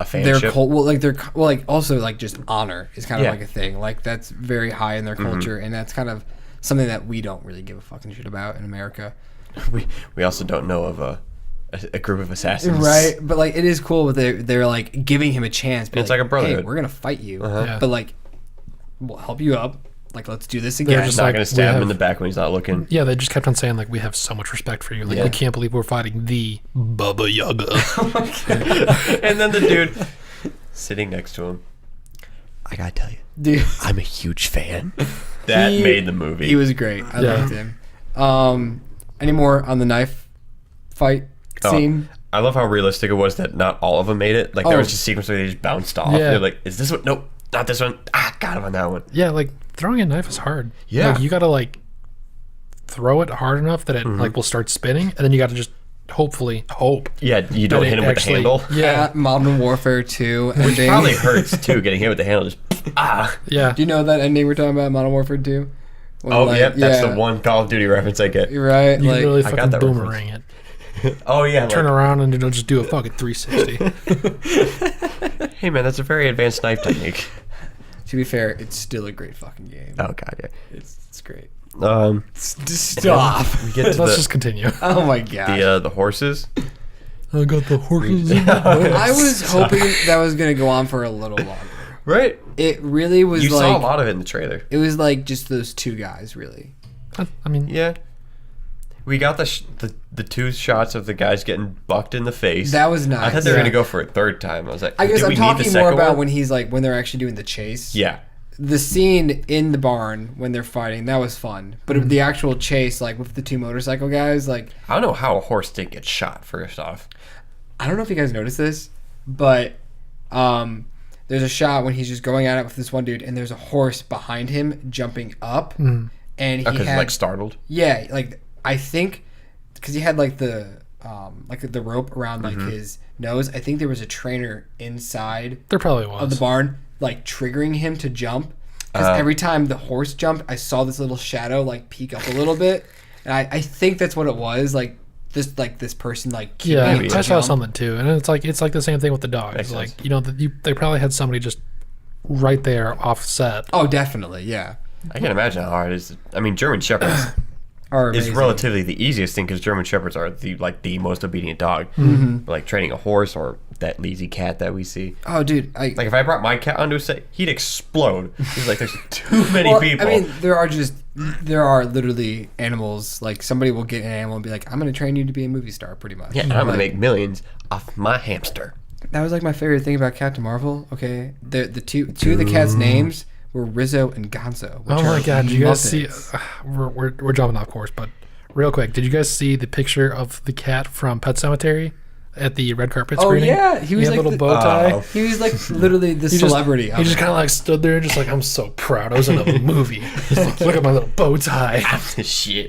Speaker 2: a
Speaker 1: their
Speaker 2: fanship.
Speaker 1: like also like just honor is kind of
Speaker 2: Yeah.
Speaker 1: like a thing. Like that's very high in their culture, and that's kind of something that we don't really give a fucking shit about in America.
Speaker 2: We also don't know of a group of assassins.
Speaker 1: Right, but like it is cool. But they're like giving him a chance.
Speaker 2: It's like a brotherhood.
Speaker 1: Hey, we're gonna fight you,
Speaker 3: Yeah.
Speaker 1: but like we'll help you up. Like let's do this
Speaker 3: They're
Speaker 1: again.
Speaker 3: just
Speaker 2: Not
Speaker 3: like,
Speaker 2: going to stab him in the back when he's not looking.
Speaker 3: Yeah, they just kept on saying like, we have so much respect for you. Like, we can't believe we're fighting the Baba Yaga.
Speaker 2: And then the dude sitting next to him. I got to tell you,
Speaker 1: Dude,
Speaker 2: I'm a huge fan. That made the movie.
Speaker 1: he was great. I loved him. Any more on the knife fight scene?
Speaker 2: I love how realistic it was that not all of them made it. Like there was just sequence where they just bounced off.
Speaker 3: Yeah.
Speaker 2: They're like, is this one? Nope, not this one. Got him on that one.
Speaker 3: Yeah, like throwing a knife is hard.
Speaker 2: Yeah.
Speaker 3: Like, you gotta like throw it hard enough that it like will start spinning, and then you gotta just hope.
Speaker 2: Yeah, you don't
Speaker 3: that
Speaker 2: hit
Speaker 3: it
Speaker 2: him with the
Speaker 3: actually-
Speaker 2: handle.
Speaker 3: Yeah,
Speaker 1: Modern Warfare 2 ending.
Speaker 2: Probably hurts too, getting hit with the handle. Just
Speaker 3: yeah.
Speaker 1: Do you know that ending we're talking about, Modern Warfare 2? When,
Speaker 2: Oh,
Speaker 1: like,
Speaker 2: yep, that's the one Call of Duty reference I get.
Speaker 1: Right,
Speaker 3: You
Speaker 1: like
Speaker 3: literally
Speaker 2: I got
Speaker 3: fucking
Speaker 2: that
Speaker 3: boomerang it.
Speaker 2: Oh yeah,
Speaker 3: Turn around and it'll just do a fucking 360.
Speaker 2: Hey man, that's a very advanced knife technique.
Speaker 1: to be fair, it's still a great fucking game.
Speaker 2: Oh god, yeah.
Speaker 1: It's great. Stop.
Speaker 2: We get to
Speaker 3: Let's just continue.
Speaker 1: Oh my god.
Speaker 2: the horses.
Speaker 3: I got the horses in
Speaker 1: I was hoping that was gonna go on for a little longer.
Speaker 2: Right.
Speaker 1: It really was
Speaker 2: You
Speaker 1: like
Speaker 2: saw a lot of it in the trailer.
Speaker 1: it was like just those 2 guys really.
Speaker 3: I mean,
Speaker 2: Yeah. We got the 2 shots of the guys getting bucked in the face.
Speaker 1: That was nice.
Speaker 2: I thought they were
Speaker 1: Yeah.
Speaker 2: gonna go for a 3rd time. I was like,
Speaker 1: I guess
Speaker 2: do
Speaker 1: I'm
Speaker 2: we need the
Speaker 1: talking
Speaker 2: second
Speaker 1: more about
Speaker 2: one?
Speaker 1: when he's like when they're actually doing the chase.
Speaker 2: Yeah.
Speaker 1: The scene in the barn when they're fighting, that was fun. But the actual chase, like with the 2 motorcycle guys, like
Speaker 2: I don't know how a horse didn't get shot. First off.
Speaker 1: I don't know if you guys noticed this, but there's a shot when he's just going at it with this one dude, and there's a horse behind him jumping up, and he
Speaker 2: Because
Speaker 1: had
Speaker 2: like startled.
Speaker 1: yeah, like I think because he had like the rope around like his nose. I think there was a trainer inside
Speaker 3: there probably
Speaker 1: of the
Speaker 3: was.
Speaker 1: barn, like triggering him to jump. Because every time the horse jumped, I saw this little shadow like peek up a little bit, and I think that's what it was. Like this person like keeping
Speaker 3: Yeah,
Speaker 1: it to
Speaker 3: I saw
Speaker 1: jump.
Speaker 3: something too, and it's like the same thing with the dogs.
Speaker 2: Makes
Speaker 3: Like
Speaker 2: sense.
Speaker 3: you know, they probably had somebody just right there offset.
Speaker 1: Oh, definitely, yeah.
Speaker 2: I can't imagine how hard it is. I mean, German Shepherds
Speaker 1: Are
Speaker 2: is
Speaker 1: amazing.
Speaker 2: relatively the easiest thing because German Shepherds are the most obedient dog. Like training a horse or that lazy cat that we see.
Speaker 1: Oh, dude,
Speaker 2: Like if I brought my cat onto a set, he'd explode. He's like, there's too many
Speaker 1: well,
Speaker 2: people.
Speaker 1: I mean, there are literally animals. Like somebody will get an animal and be like, "I'm going to train you to be a movie star," pretty much.
Speaker 2: yeah, and I'm gonna
Speaker 1: Like,
Speaker 2: make millions off my hamster.
Speaker 1: That was like my favorite thing about Captain Marvel. Okay, the two of the cats' names were Rizzo and Gonzo. Which
Speaker 3: Oh my
Speaker 1: are
Speaker 3: god! Did you guys see?
Speaker 1: Muppets.
Speaker 3: We're jumping off course, but real quick, did you guys see the picture of the cat from Pet Cemetery at the red carpet
Speaker 1: Oh
Speaker 3: screening.
Speaker 1: yeah, he was
Speaker 3: had
Speaker 1: like
Speaker 3: a little bow tie.
Speaker 1: he was like literally the celebrity.
Speaker 3: He just kind of like stood there, just like, I'm so proud. I was in a movie. Just like, look at my little bow tie.
Speaker 2: Shit.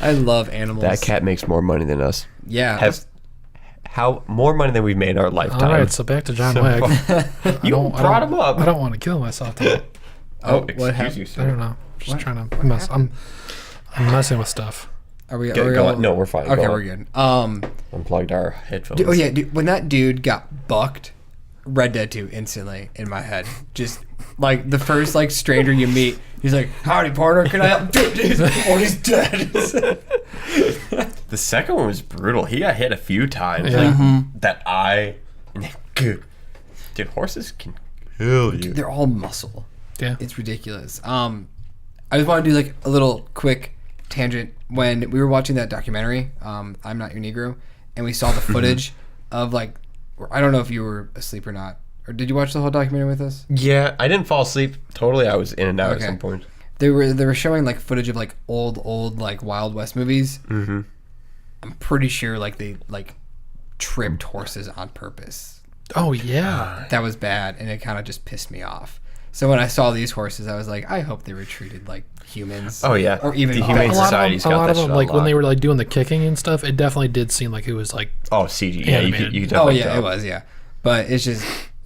Speaker 1: I love animals.
Speaker 2: That cat makes more money than us.
Speaker 1: Yeah.
Speaker 2: How more money than we've made in our lifetime.
Speaker 3: All right, so back to John Wick.
Speaker 2: You brought him up.
Speaker 3: I don't want to kill myself though.
Speaker 2: Excuse you,
Speaker 3: I
Speaker 2: sir.
Speaker 3: don't know. Just trying to mess. I'm messing with stuff.
Speaker 1: Are we?
Speaker 2: Go on. No, we're fine.
Speaker 1: Okay, we're good.
Speaker 2: Unplugged our headphones.
Speaker 1: Oh yeah, dude, when that dude got bucked, Red Dead 2 instantly in my head. Just like the first like stranger you meet, he's like, "Howdy, partner, can I help?" Dude, oh, he's dead.
Speaker 2: The second one was brutal. He got hit a few times.
Speaker 3: Yeah.
Speaker 2: Like that eye. And then, dude, horses can kill you.
Speaker 1: They're all muscle.
Speaker 3: Yeah.
Speaker 1: It's ridiculous. I just want to do like a little quick tangent. When we were watching that documentary, I'm Not Your Negro, and we saw the footage of like, I don't know if you were asleep or not, or did you watch the whole documentary with us?
Speaker 2: Yeah, I didn't fall asleep totally. I was in and out
Speaker 1: Okay.
Speaker 2: at some point.
Speaker 1: They were showing like footage of like old like Wild West movies.
Speaker 2: Mm-hmm.
Speaker 1: I'm pretty sure like they like tripped horses on purpose.
Speaker 3: Oh yeah.
Speaker 1: That was bad, and it kind of just pissed me off. So when I saw these horses, I was like, I hope they were treated like humans.
Speaker 2: Oh yeah,
Speaker 1: or even
Speaker 2: the
Speaker 1: better.
Speaker 2: Humane
Speaker 3: A lot
Speaker 2: Society's
Speaker 3: of
Speaker 2: got
Speaker 3: them,
Speaker 2: that shit
Speaker 3: like when they
Speaker 2: unlocked.
Speaker 3: were like doing the kicking and stuff, it definitely did seem like it was like
Speaker 2: CG. Yeah,
Speaker 3: animated.
Speaker 2: you
Speaker 1: Oh
Speaker 2: definitely
Speaker 1: yeah,
Speaker 2: tell.
Speaker 1: it was, yeah. But it's just.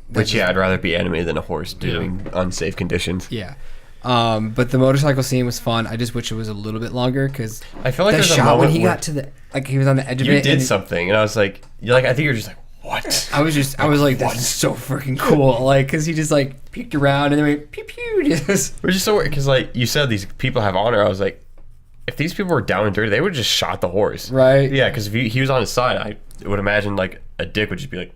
Speaker 2: Which yeah, I'd rather be animated than a horse doing unsafe conditions.
Speaker 1: Yeah. But the motorcycle scene was fun. I just wish it was a little bit longer because
Speaker 2: I feel like
Speaker 1: that
Speaker 2: there's a
Speaker 1: shot when
Speaker 2: moment
Speaker 1: he
Speaker 2: where
Speaker 1: got to the like he was on the edge of
Speaker 2: you
Speaker 1: it.
Speaker 2: did
Speaker 1: and
Speaker 2: something, and I was like, I think you're just like, what?
Speaker 1: I was like, this is so freaking cool. Like, because he just like peeked around and then went pew pew. Just
Speaker 2: Which is so weird because like you said, these people have honor. I was like, if these people were down and dirty, they would have just shot the horse.
Speaker 1: right.
Speaker 2: Yeah, because if he was on his side, I would imagine like a dick would just be like,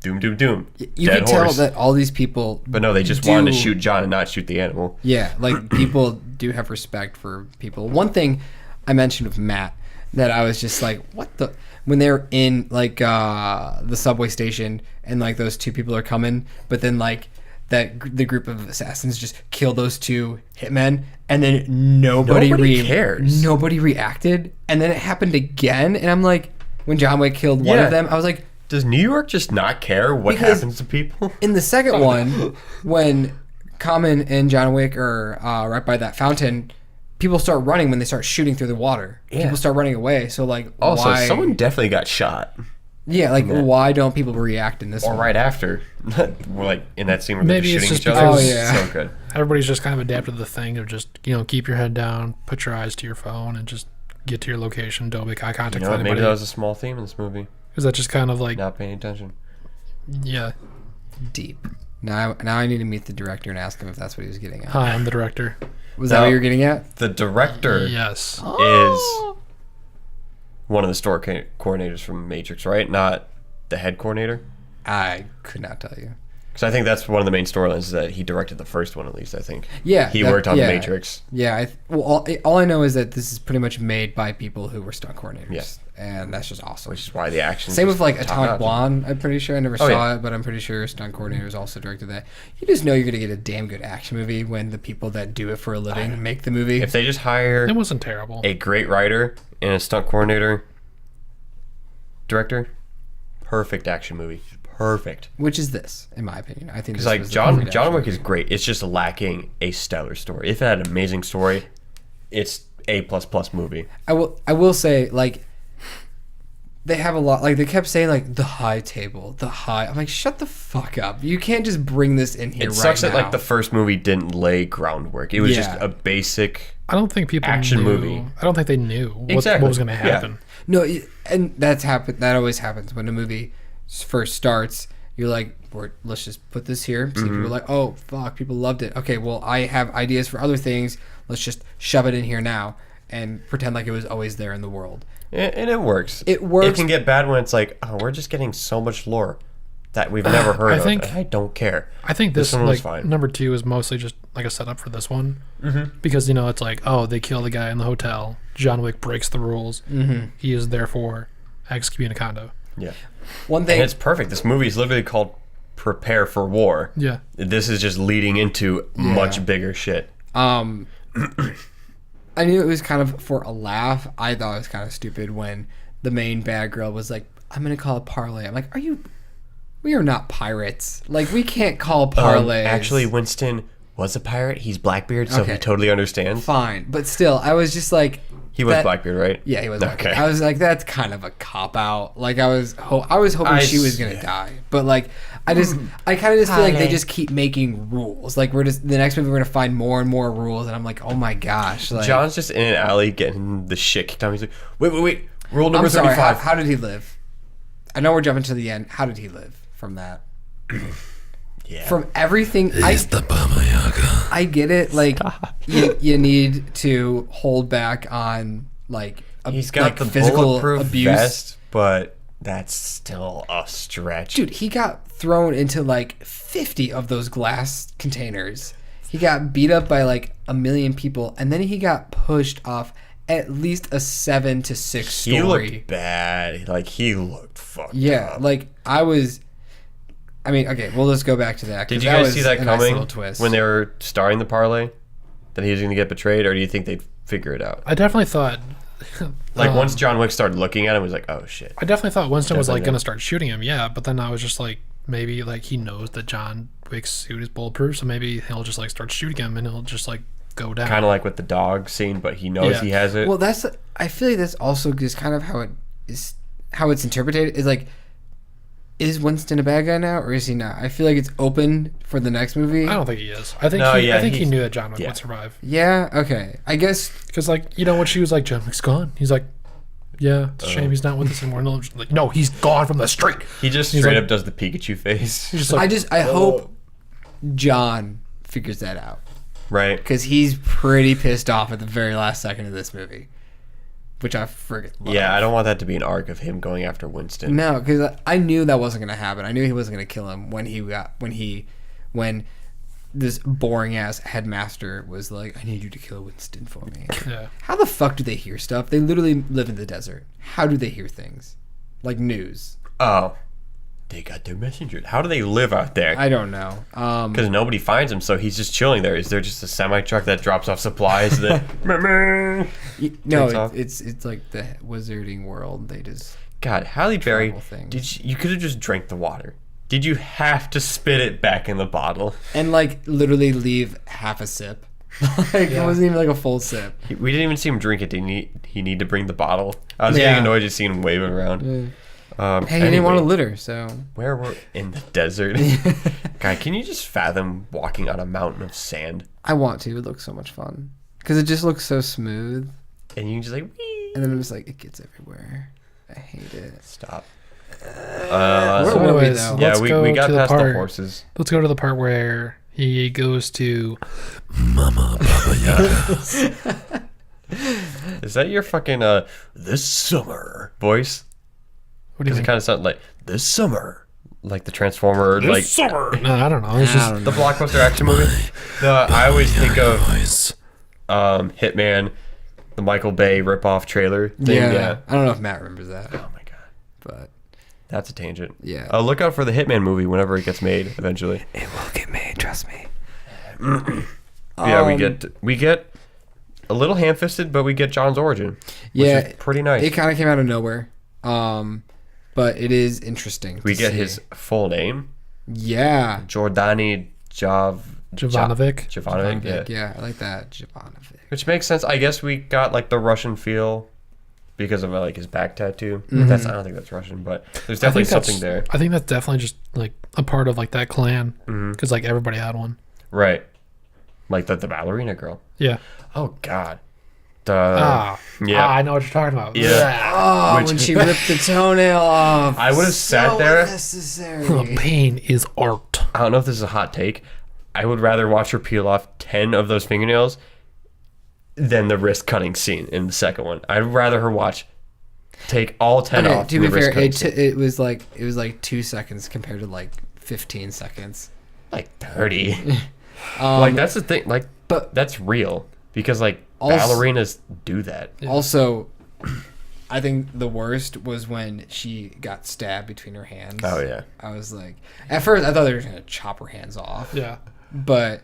Speaker 2: doom doom doom.
Speaker 1: You
Speaker 2: dead
Speaker 1: could tell
Speaker 2: horse.
Speaker 1: that all these people.
Speaker 2: But no, they just wanted to shoot John and not shoot the animal.
Speaker 1: Yeah, like people do have respect for people. One thing I mentioned with Matt that I was just like, what the. When they're in like the subway station and like those two people are coming, but then like the group of assassins just kill those two hitmen, and then nobody
Speaker 2: cares.
Speaker 1: Nobody reacted, and then it happened again, and I'm like, when John Wick killed one
Speaker 2: Yeah.
Speaker 1: of them, I was like,
Speaker 2: Does New York just not care what
Speaker 1: Because-
Speaker 2: happens to people?
Speaker 1: in the second one, when Common and John Wick are right by that fountain, people start running when they start shooting through the water.
Speaker 2: Yeah.
Speaker 1: People start running away. So like,
Speaker 2: Also,
Speaker 1: why?
Speaker 2: someone definitely got shot.
Speaker 1: Yeah, like why don't people react in this
Speaker 2: Or
Speaker 1: one?
Speaker 2: right after. We're like in that scene where
Speaker 3: Maybe
Speaker 2: they're
Speaker 3: it's
Speaker 2: shooting
Speaker 3: just
Speaker 2: each other.
Speaker 3: because-
Speaker 1: Oh, yeah.
Speaker 2: So good.
Speaker 3: everybody's just kind of adapted to the thing of just keep your head down, put your eyes to your phone, and just get to your location. Don't make eye contact
Speaker 2: You know
Speaker 3: with
Speaker 2: what? Maybe
Speaker 3: anybody.
Speaker 2: that was a small theme in this movie.
Speaker 3: Is that just kind of like
Speaker 2: Not paying attention.
Speaker 3: yeah?
Speaker 1: Deep. Now I need to meet the director and ask him if that's what he was getting at.
Speaker 3: Hi, I'm the director.
Speaker 1: Was that what you were getting at?
Speaker 2: The director
Speaker 3: Yes.
Speaker 2: is one of the store coordinators from Matrix, right? Not the head coordinator?
Speaker 1: I could not tell you.
Speaker 2: Because I think that's one of the main storylines is that he directed the first one, at least, I think.
Speaker 1: Yeah,
Speaker 2: He
Speaker 1: that-
Speaker 2: worked on
Speaker 1: yeah.
Speaker 2: The Matrix.
Speaker 1: Yeah, all I know is that this is pretty much made by people who were stunt coordinators.
Speaker 2: Yeah.
Speaker 1: And that's just awesome.
Speaker 2: Which is why the action.
Speaker 1: Same
Speaker 2: is
Speaker 1: with like
Speaker 2: top
Speaker 1: Atomic
Speaker 2: notch.
Speaker 1: Blonde. I'm pretty sure I never
Speaker 2: Oh,
Speaker 1: saw
Speaker 2: yeah.
Speaker 1: it, but I'm pretty sure stunt coordinators also directed that. You just know you're gonna get a damn good action movie when the people that do it for a living make the movie.
Speaker 2: If they just hire
Speaker 3: It wasn't terrible.
Speaker 2: a great writer and a stunt coordinator, director, perfect action movie. Perfect.
Speaker 1: Which is this, in my opinion. I think
Speaker 2: Because
Speaker 1: this
Speaker 2: like
Speaker 1: was the
Speaker 2: John
Speaker 1: perfect action
Speaker 2: Wick
Speaker 1: movie.
Speaker 2: is great. It's just lacking a stellar story. If it had an amazing story, it's A++ movie.
Speaker 1: I will say like they have a lot like they kept saying like the high table, the high. I'm like, shut the fuck up. You can't just bring this in here
Speaker 2: It
Speaker 1: right
Speaker 2: sucks that
Speaker 1: now.
Speaker 2: like the first movie didn't lay groundwork. It was just
Speaker 1: Yeah.
Speaker 2: a basic.
Speaker 3: I don't think people
Speaker 2: action
Speaker 3: knew.
Speaker 2: movie.
Speaker 3: I don't think they knew what
Speaker 2: Exactly.
Speaker 3: was going to
Speaker 2: Yeah.
Speaker 3: happen.
Speaker 1: No, and that's happened. That always happens when a movie first starts. You're like, let's just put this here. See, people are like, oh fuck, people loved it. Okay, well, I have ideas for other things. Let's just shove it in here now and pretend like it was always there in the world.
Speaker 2: And it works.
Speaker 1: It works.
Speaker 2: It can get bad when it's like, oh, we're just getting so much lore that we've never heard
Speaker 3: I
Speaker 2: of.
Speaker 3: think-
Speaker 2: I don't care.
Speaker 3: I think this
Speaker 2: one was
Speaker 3: like
Speaker 2: fine.
Speaker 3: number 2 is mostly just like a setup for this one, because it's like, oh, they kill the guy in the hotel. John Wick breaks the rules. He is therefore excommunicado.
Speaker 2: Yeah.
Speaker 1: One thing,
Speaker 2: And it's perfect. This movie is literally called Prepare for War.
Speaker 3: Yeah.
Speaker 2: This is just leading into much bigger shit.
Speaker 1: I knew it was kind of for a laugh. I thought it was kind of stupid when the main bad girl was like, I'm gonna call a parlay. I'm like, we are not pirates. Like, we can't call parlays.
Speaker 2: Actually, Winston was a pirate. He's Blackbeard, so he totally understands.
Speaker 1: Fine, but still, I was just like,
Speaker 2: he was Blackbeard, right?
Speaker 1: Yeah, he was. Blackbeard. I was like, that's kind of a cop out. Like, I was hoping she was gonna die, but like, I kind of just feel like they just keep making rules. Like, the next movie we're gonna find more and more rules, and I'm like, oh my gosh. Like,
Speaker 2: John's just in an alley getting the shit kicked out. He's like, wait. Rule number 35.
Speaker 1: How did he live? I know we're jumping to the end. How did he live from that?
Speaker 2: Yeah.
Speaker 1: From everything, the Baba Yaga. I get it. Like, you need to hold back on like
Speaker 2: he's got the
Speaker 1: physical
Speaker 2: abuse vest, but that's still a stretch.
Speaker 1: Dude, he got thrown into like 50 of those glass containers. He got beat up by like 1 million people, and then he got pushed off at least a 7 to 6 story.
Speaker 2: He looked bad. Like, he looked fucked up.
Speaker 1: Yeah, like I mean, okay, we'll just go back to that.
Speaker 2: Did you guys see that coming when they were starring the parlay? That he was going to get betrayed, or do you think they'd figure it out?
Speaker 3: I definitely thought...
Speaker 2: like, once John Wick started looking at him, he was like, oh, shit.
Speaker 3: I definitely thought Winston was, like, going to start shooting him, yeah, but then I was just like, maybe, like, he knows that John Wick's suit is bulletproof, so maybe he'll just, like, start shooting him, and he'll just, like, go down.
Speaker 2: Kind of like with the dog scene, but he knows he has it.
Speaker 1: Well, I feel like that's also just kind of how it's interpreted. Is like, is Winston a bad guy now, or is he not? I feel like it's open for the next movie.
Speaker 3: I don't think he is. I think he knew that John Wick would survive.
Speaker 1: Yeah. Okay. I guess
Speaker 3: because, like, you know, when she was like, John Wick's gone, he's like, yeah, it's a shame he's not with us anymore. No, like, no, he's gone from the street.
Speaker 2: He just straight up does the Pikachu face.
Speaker 1: He's just like, I hope John figures that out.
Speaker 2: Right.
Speaker 1: Because he's pretty pissed off at the very last second of this movie. Which I friggin' love.
Speaker 2: Yeah, I don't want that to be an arc of him going after Winston.
Speaker 1: No, because I knew that wasn't going to happen. I knew he wasn't going to kill him when this boring ass headmaster was like, I need you to kill Winston for me.
Speaker 3: Yeah.
Speaker 1: How the fuck do they hear stuff? They literally live in the desert. How do they hear things? Like news.
Speaker 2: Oh. They got their messenger. How do they live out there?
Speaker 1: I don't know.
Speaker 2: Because nobody finds him, so he's just chilling there. Is there just a semi truck that drops off supplies? No,
Speaker 1: it's like the Wizarding World. They just
Speaker 2: God, Halle Berry. You could have just drank the water. Did you have to spit it back in the bottle
Speaker 1: and like literally leave half a sip? It wasn't even like a full sip.
Speaker 2: We didn't even see him drink it. Did he need to bring the bottle? I was getting annoyed just seeing him waving around.
Speaker 1: Hey, he didn't want to litter, so...
Speaker 2: Where we're in the desert. God, can you just fathom walking on a mountain of sand?
Speaker 1: I want to. It looks so much fun. Because it just looks so smooth.
Speaker 2: And you can just like... Wee.
Speaker 1: And then I'm just like, it gets everywhere. I hate it.
Speaker 2: Stop.
Speaker 3: Anyways,
Speaker 2: we got past the horses.
Speaker 3: Let's go to the part where he goes to Mama Baba Yaga's.
Speaker 2: Is that your fucking, this summer voice?
Speaker 3: What do you mean?
Speaker 2: It kind of sounds like this summer, like the Transformer,
Speaker 3: this summer. No, I don't know. It's just
Speaker 2: the blockbuster action movie. I always think of Hitman, the Michael Bay ripoff trailer thing. Yeah,
Speaker 1: I don't know if Matt remembers that.
Speaker 2: Oh my god,
Speaker 1: but
Speaker 2: that's a tangent.
Speaker 1: Yeah,
Speaker 2: look out for the Hitman movie whenever it gets made eventually.
Speaker 1: It will get made, trust me.
Speaker 2: Yeah, we get a little ham-fisted, but we get John's origin. Which is pretty nice.
Speaker 1: It kind of came out of nowhere. But it is interesting.
Speaker 2: We get his full name.
Speaker 1: Yeah.
Speaker 3: Jovanovic.
Speaker 2: Jovanovic,
Speaker 1: yeah, I like that. Jovanovic.
Speaker 2: Which makes sense. I guess we got like the Russian feel because of like his back tattoo. Mm-hmm. I don't think that's Russian, but there's definitely something there.
Speaker 3: I think that's definitely just like a part of like that clan because like everybody had one.
Speaker 2: Right. Like the ballerina girl.
Speaker 3: Yeah.
Speaker 2: Oh God.
Speaker 3: I know what you're talking about.
Speaker 2: Yeah.
Speaker 1: When she ripped the toenail off.
Speaker 2: I would have sat there.
Speaker 1: Unnecessary.
Speaker 3: Pain is art.
Speaker 2: I don't know if this is a hot take. I would rather watch her peel off 10 of those fingernails than the wrist cutting scene in the second one. I'd rather her take all 10 off.
Speaker 1: To be fair, it was like 2 seconds compared to like 15 seconds.
Speaker 2: Like 30. Like that's the thing. Like, but that's real because like ballerinas do that.
Speaker 1: Also, I think the worst was when she got stabbed between her hands.
Speaker 2: Oh yeah.
Speaker 1: I was like, at first I thought they were gonna chop her hands off.
Speaker 3: Yeah.
Speaker 1: But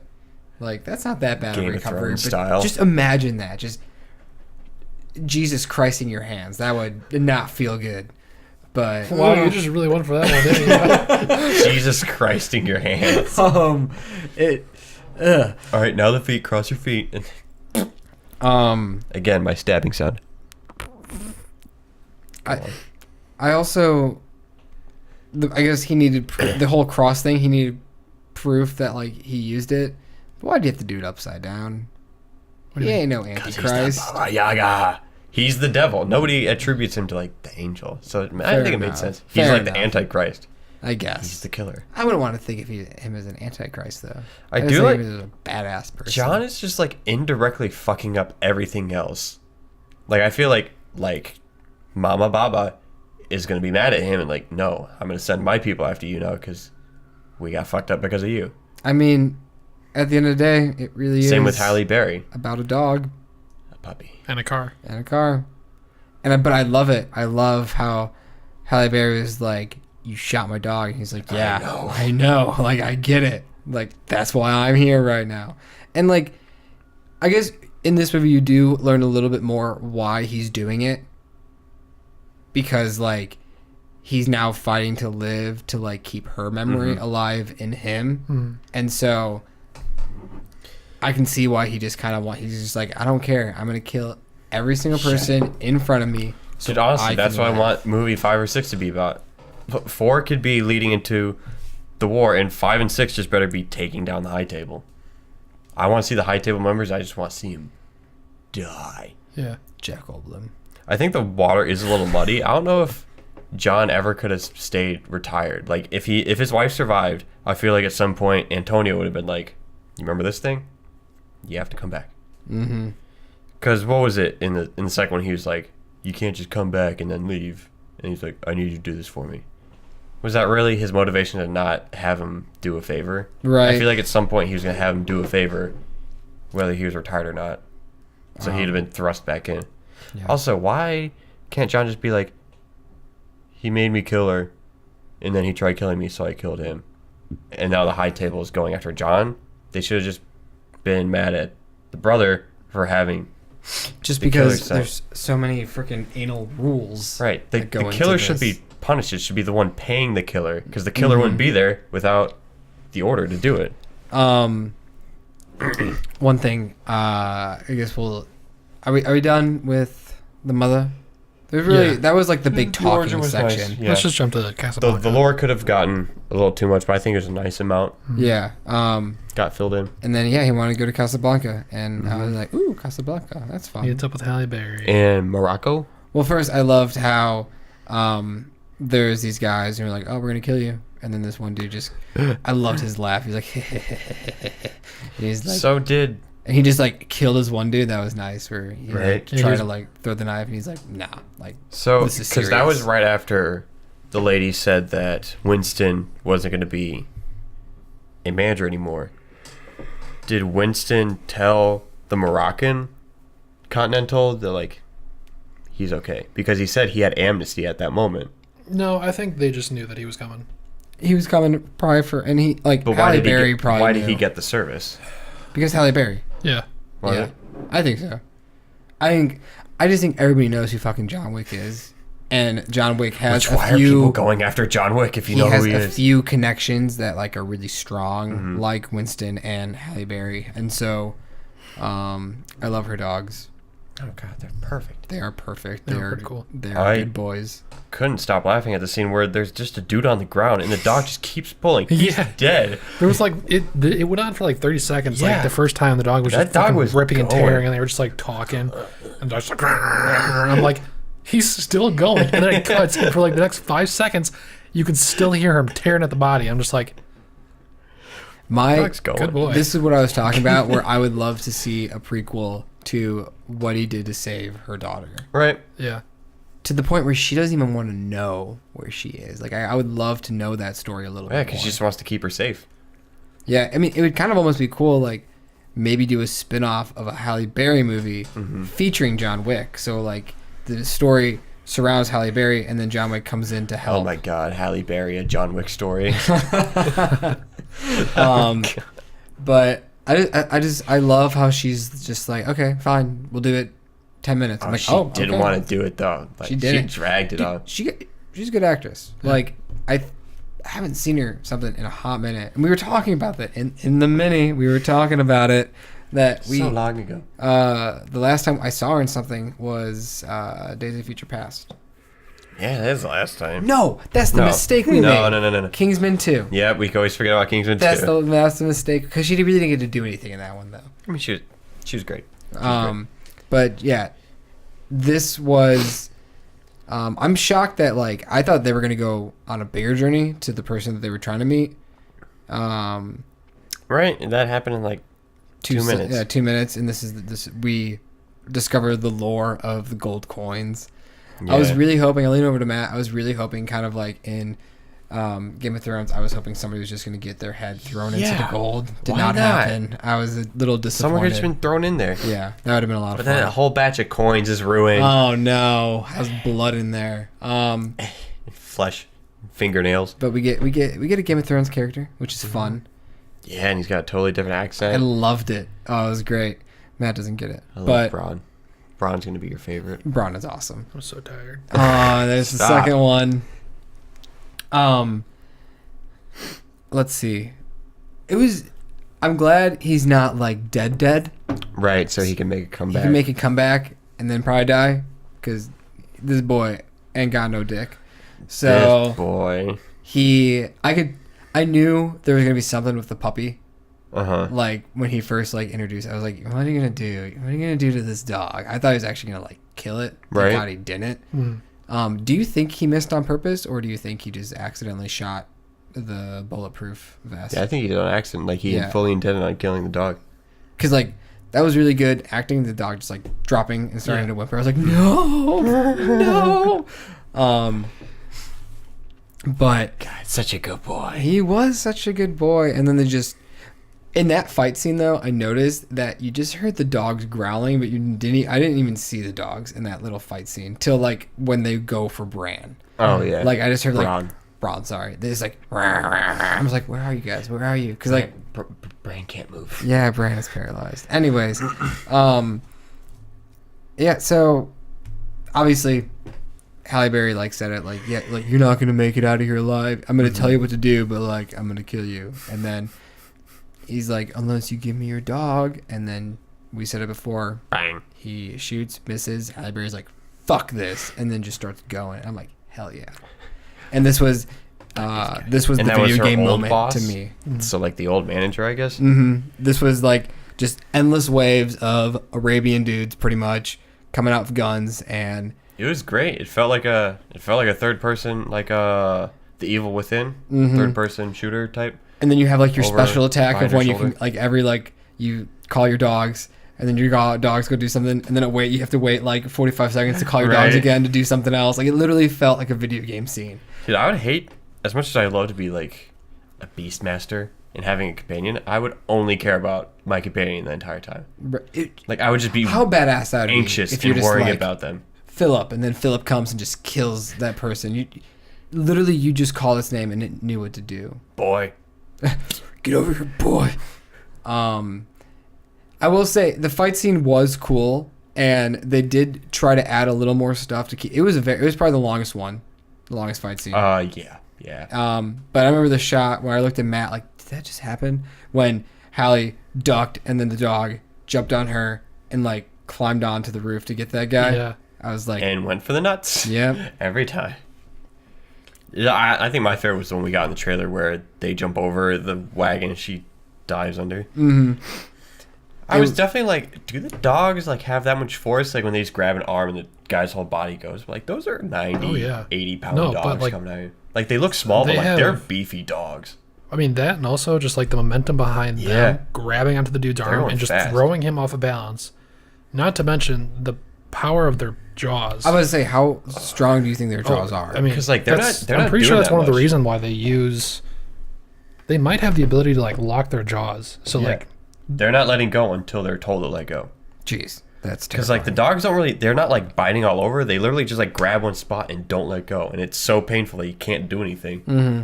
Speaker 1: like that's not that bad of a recovery.
Speaker 2: Style.
Speaker 1: Just imagine that. Just Jesus Christ in your hands. That would not feel good. But
Speaker 3: Wow, you just really went for that one, didn't you?
Speaker 2: Jesus Christ in your hands.
Speaker 1: it.
Speaker 2: All right, now the feet. Cross your feet. Again, my stabbing sound.
Speaker 1: I also, I guess he needed the whole cross thing. He needed proof that like he used it. But why'd you have to do it upside down? He ain't no Antichrist.
Speaker 2: He's Baba Yaga. He's the devil. Nobody attributes him to like the angel. So I think it made sense. He's
Speaker 1: Fair
Speaker 2: like
Speaker 1: enough.
Speaker 2: the Antichrist.
Speaker 1: I guess
Speaker 2: He's the killer.
Speaker 1: I wouldn't want to think of him as an Antichrist though.
Speaker 2: I
Speaker 1: just
Speaker 2: do
Speaker 1: think
Speaker 2: like
Speaker 1: him as a badass person.
Speaker 2: John is just like indirectly fucking up everything else. Like I feel like Mama Baba is gonna be mad at him and like, no, I'm gonna send my people after you now because we got fucked up because of you.
Speaker 1: I mean, at the end of the day, it really is.
Speaker 2: Same with Halle Berry.
Speaker 1: About a dog.
Speaker 2: A puppy.
Speaker 3: And a car.
Speaker 1: But I love it. I love how Halle Berry was like, you shot my dog. And he's like, yeah, I know. Like, I get it. Like, that's why I'm here right now. And like, I guess in this movie you do learn a little bit more why he's doing it. Because like, he's now fighting to live to like keep her memory alive in him. And so I can see why he just kind of he's just like, I don't care. I'm going to kill every single person in front of me.
Speaker 2: Dude, honestly, that's what I want movie 5 or 6 to be about. 4 could be leading into the war, and 5 and 6 just better be taking down the high table. I want to see the high table members. I just want to see him die.
Speaker 3: Yeah.
Speaker 1: Jack Goldblum.
Speaker 2: I think the water is a little muddy. I don't know if John ever could have stayed retired. Like, if his wife survived, I feel like at some point Antonio would have been like, you remember this thing? You have to come back.
Speaker 1: Mm-hmm.
Speaker 2: Because what was it in the second one? He was like, you can't just come back and then leave. And he's like, I need you to do this for me. Was that really his motivation to not have him do a favor?
Speaker 1: Right.
Speaker 2: I feel like at some point he was going to have him do a favor, whether he was retired or not. So he'd have been thrust back in. Yeah. Also, why can't John just be like, he made me kill her, and then he tried killing me, so I killed him. And now the high table is going after John? They should have just been mad at the brother for having
Speaker 1: just because there's so many freaking anal rules.
Speaker 2: Right. The killer should be punished. It should be the one paying the killer, because the killer wouldn't be there without the order to do it.
Speaker 1: One thing, I guess are we done with the mother? That was like the big talking section.
Speaker 2: Nice. Yeah.
Speaker 3: Let's just jump to Casablanca.
Speaker 2: The lore could have gotten a little too much, but I think it was a nice amount.
Speaker 1: Yeah.
Speaker 2: Got filled in.
Speaker 1: And then he wanted to go to Casablanca, and I was like, ooh, Casablanca, that's fun.
Speaker 3: He ends up with Halle Berry.
Speaker 2: And Morocco.
Speaker 1: Well, first I loved how there's these guys who are like, oh, we're gonna kill you, and then this one dude just, I loved his laugh. He's like, and he's like,
Speaker 2: so did.
Speaker 1: And he just like killed his one dude. That was nice. Where he
Speaker 2: right.
Speaker 1: tried to like throw the knife, and he's like, nah, like.
Speaker 2: So because that was right after the lady said that Winston wasn't going to be a manager anymore. Did Winston tell the Moroccan Continental that like he's okay? Because he said he had amnesty at that moment.
Speaker 3: No, I think they just knew that he was coming.
Speaker 1: He was coming probably for, and he like. But Halle Berry probably.
Speaker 2: Why did he get the service?
Speaker 1: Because Halle Berry.
Speaker 3: Yeah.
Speaker 1: Yeah, I think so. I just think everybody knows who fucking John Wick is, and John Wick has
Speaker 2: why are people going after John Wick if you know who he is?
Speaker 1: He has a few connections that like are really strong, like Winston and Halle Berry, and so I love her dogs.
Speaker 2: Oh god, they're perfect.
Speaker 1: They are perfect.
Speaker 3: They're pretty cool.
Speaker 1: They are good boys.
Speaker 2: Couldn't stop laughing at the scene where there's just a dude on the ground and the dog just keeps pulling. He's dead.
Speaker 3: There was like it went on for like 30 seconds. Yeah. Like the first time the dog was just fucking ripping and tearing, and they were just like talking, and the dog's like, and I'm like, he's still going, and then it cuts, and for like the next 5 seconds, you can still hear him tearing at the body. I'm just like,
Speaker 1: good boy. This is what I was talking about, where I would love to see a prequel to what he did to save her daughter.
Speaker 2: Right.
Speaker 3: Yeah.
Speaker 1: To the point where she doesn't even want to know where she is. Like, I would love to know that story a little bit more.
Speaker 2: Yeah, because she just wants to keep her safe.
Speaker 1: Yeah, I mean, it would kind of almost be cool, like, maybe do a spin-off of a Halle Berry movie featuring John Wick. So, like, the story surrounds Halle Berry, and then John Wick comes in to help.
Speaker 2: Oh, my God. Halle Berry, a John Wick story.
Speaker 1: But I love how she's just like, okay, fine, we'll do it. 10 minutes. I'm like,
Speaker 2: she didn't want to do it though. Like, she dragged it on.
Speaker 1: she's a good actress.
Speaker 3: Yeah.
Speaker 1: Like I haven't seen her something in a hot minute, and we were talking about that in the mini. We were talking about it that we
Speaker 2: so long ago.
Speaker 1: The last time I saw her in something was Days of Future Past.
Speaker 2: Yeah, that is the last time.
Speaker 1: No, that's the mistake we made.
Speaker 2: No.
Speaker 1: Kingsman 2.
Speaker 2: Yeah, we always forget about Kingsman 2.
Speaker 1: That's the mistake, because she really didn't get to do anything in that one, though.
Speaker 2: I mean, she was great.
Speaker 1: But yeah, this was. I'm shocked that like I thought they were gonna go on a bigger journey to the person that they were trying to meet.
Speaker 2: Right, and that happened in like 2 minutes.
Speaker 1: Yeah, 2 minutes, and we discovered the lore of the gold coins. Yeah. I was really hoping. I leaned over to Matt. I was really hoping, kind of like in Game of Thrones, I was hoping somebody was just going to get their head thrown into the gold. Did not happen. I was a little disappointed. Someone could have just
Speaker 2: been thrown in there.
Speaker 1: Yeah, that would have been a lot of fun.
Speaker 2: But then a whole batch of coins is ruined.
Speaker 1: Oh no, has blood in there.
Speaker 2: Flesh, fingernails.
Speaker 1: But we get a Game of Thrones character, which is fun.
Speaker 2: Yeah, and he's got a totally different accent.
Speaker 1: I loved it. Oh, it was great. Matt doesn't get it.
Speaker 2: I love Bronn. Bronn's going to be your favorite.
Speaker 1: Bronn is awesome.
Speaker 3: I'm so tired.
Speaker 1: Oh, there's the second one. Let's see. I'm glad he's not like dead.
Speaker 2: Right, so he can make a comeback.
Speaker 1: He can make a comeback and then probably die, because this boy ain't got no dick. So
Speaker 2: this boy.
Speaker 1: I knew there was gonna be something with the puppy.
Speaker 2: Like
Speaker 1: when he first like introduced, I was like, "What are you gonna do? What are you gonna do to this dog?" I thought he was actually gonna like kill it.
Speaker 2: Right.
Speaker 1: Thank God he didn't. Do you think he missed on purpose, or do you think he just accidentally shot the bulletproof vest?
Speaker 2: Yeah, I think he did on accident. Like he fully intended on killing the dog.
Speaker 1: Because like that was really good acting. The dog just like dropping and starting to whimper. I was like, no. But
Speaker 2: God, such a good boy.
Speaker 1: He was such a good boy, and then they just. In that fight scene, though, I noticed that you just heard the dogs growling, but I didn't even see the dogs in that little fight scene till like when they go for Bran.
Speaker 2: Oh yeah.
Speaker 1: Like I just heard Bran. Sorry, they just like. I was like, "Where are you guys? Where are you?" Because like
Speaker 2: Bran can't move.
Speaker 1: Yeah, Bran is paralyzed. Anyways, yeah. So obviously, Halle Berry like said it like, "Yeah, like you're not gonna make it out of here alive. I'm gonna tell you what to do, but like I'm gonna kill you." And then. He's like, unless you give me your dog. And then we said it before.
Speaker 2: Bang.
Speaker 1: He shoots, misses. Halle Berry's like, fuck this. And then just starts going. I'm like, hell yeah. And this was the video game moment boss? To me.
Speaker 2: So like the old manager, I guess?
Speaker 1: Mm-hmm. This was like just endless waves of Arabian dudes pretty much coming out with guns. And
Speaker 2: it was great. It felt like a third person, like The Evil Within, third person shooter type.
Speaker 1: And then you have like your special attack of when you can like you call your dogs and then your dogs go do something and then you have to wait like 45 seconds to call your dogs again to do something else. Like it literally felt like a video game scene.
Speaker 2: Dude, I would hate, as much as I love to be like a beastmaster and having a companion, I would only care about my companion the entire time. Like I would just be
Speaker 1: how badass that would be
Speaker 2: anxious if you're and worrying about them.
Speaker 1: Philip, and then Philip comes and just kills that person. You just call his name and it knew what to do.
Speaker 2: Boy.
Speaker 1: Get over here, boy. I will say the fight scene was cool, and they did try to add a little more stuff to keep. It was probably the longest fight scene.
Speaker 2: Yeah.
Speaker 1: But I remember the shot where I looked at Matt like, did that just happen? When Halle ducked and then the dog jumped on her and like climbed onto the roof to get that guy.
Speaker 3: Yeah.
Speaker 1: I was like,
Speaker 2: and went for the nuts.
Speaker 1: Yeah.
Speaker 2: Every time. Yeah, I think my favorite was the one we got in the trailer where they jump over the wagon and she dives under.
Speaker 1: Mm-hmm.
Speaker 2: I was definitely like, do the dogs like have that much force? Like when they just grab an arm and the guy's whole body goes. Like those are 90, 80 pound dogs
Speaker 3: like,
Speaker 2: coming out. Like they look small, but like they're beefy dogs.
Speaker 3: I mean that, and also just like the momentum behind them grabbing onto the dude's arm and just throwing him off of balance. Not to mention the power of their jaws.
Speaker 1: I was to say, how strong do you think their jaws are?
Speaker 3: I mean,
Speaker 2: because like
Speaker 3: I'm pretty sure that's one of the reasons why they might have the ability to like lock their jaws. So like
Speaker 2: they're not letting go until they're told to let go.
Speaker 1: Jeez, that's terrifying.
Speaker 2: Because like the dogs they're not like biting all over. They literally just like grab one spot and don't let go, and it's so painful that you can't do anything.
Speaker 1: Mm-hmm.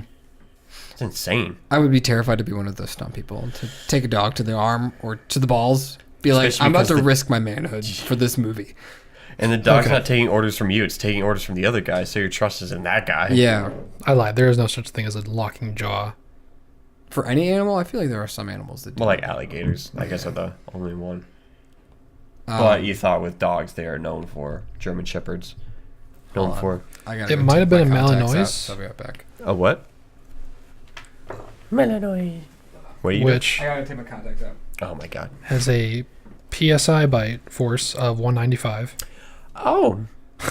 Speaker 2: It's insane.
Speaker 1: I would be terrified to be one of those stunt people to take a dog to the arm or to the balls. Be like, I'm about to risk my manhood for this movie.
Speaker 2: And the dog's not taking orders from you; it's taking orders from the other guy. So your trust is in that guy.
Speaker 1: Yeah,
Speaker 3: I lied. There is no such thing as a locking jaw.
Speaker 1: for any animal, I feel like there are some animals that do.
Speaker 2: Well, like alligators, I guess, are the only one. But you thought with dogs, they are known for German Shepherds. Known for.
Speaker 3: It might have been a Malinois.
Speaker 1: So I'll be right back.
Speaker 2: A what? Malinois. What are you
Speaker 3: Which
Speaker 1: I gotta take my contacts out.
Speaker 2: Oh my god.
Speaker 3: has a PSI bite force of 195.
Speaker 2: Oh,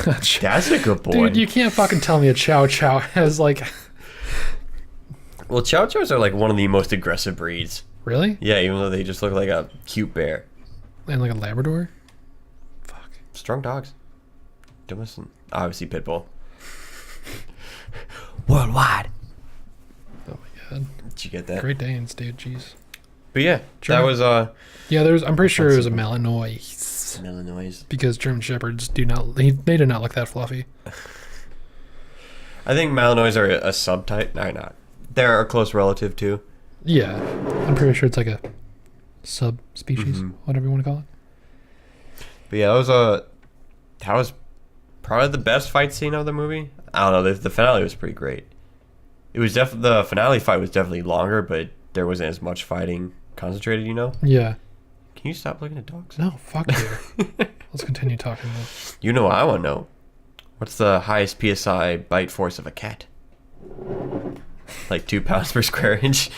Speaker 2: that's a good boy.
Speaker 3: Dude, you can't fucking tell me a Chow Chow has like...
Speaker 2: Well, Chow Chows are like one of the most aggressive breeds.
Speaker 3: Really?
Speaker 2: Yeah, even though they just look like a cute bear.
Speaker 3: And like a Labrador? Fuck.
Speaker 2: Strong dogs. Don't listen. Obviously, Pitbull. Worldwide.
Speaker 3: Oh my god.
Speaker 2: Did you get that?
Speaker 3: Great Danes, dude. Jeez.
Speaker 2: But yeah,
Speaker 3: Sure.
Speaker 2: that was
Speaker 3: Yeah, I'm pretty sure it was a Malinois.
Speaker 2: Illinois.
Speaker 3: Because German Shepherds they do not look that fluffy.
Speaker 2: I think Malinois are a subtype. No, not. They're a close relative too.
Speaker 3: Yeah. I'm pretty sure it's like a subspecies, whatever you want to call it.
Speaker 2: But yeah, that was probably the best fight scene of the movie. I don't know. The finale was pretty great. It was the finale fight was definitely longer, but there wasn't as much fighting concentrated. You know.
Speaker 3: Yeah.
Speaker 2: Can you stop looking at dogs?
Speaker 3: No, fuck you. Let's continue talking though.
Speaker 2: You know what I want to know. What's the highest PSI bite force of a cat? Like 2 pounds per square inch.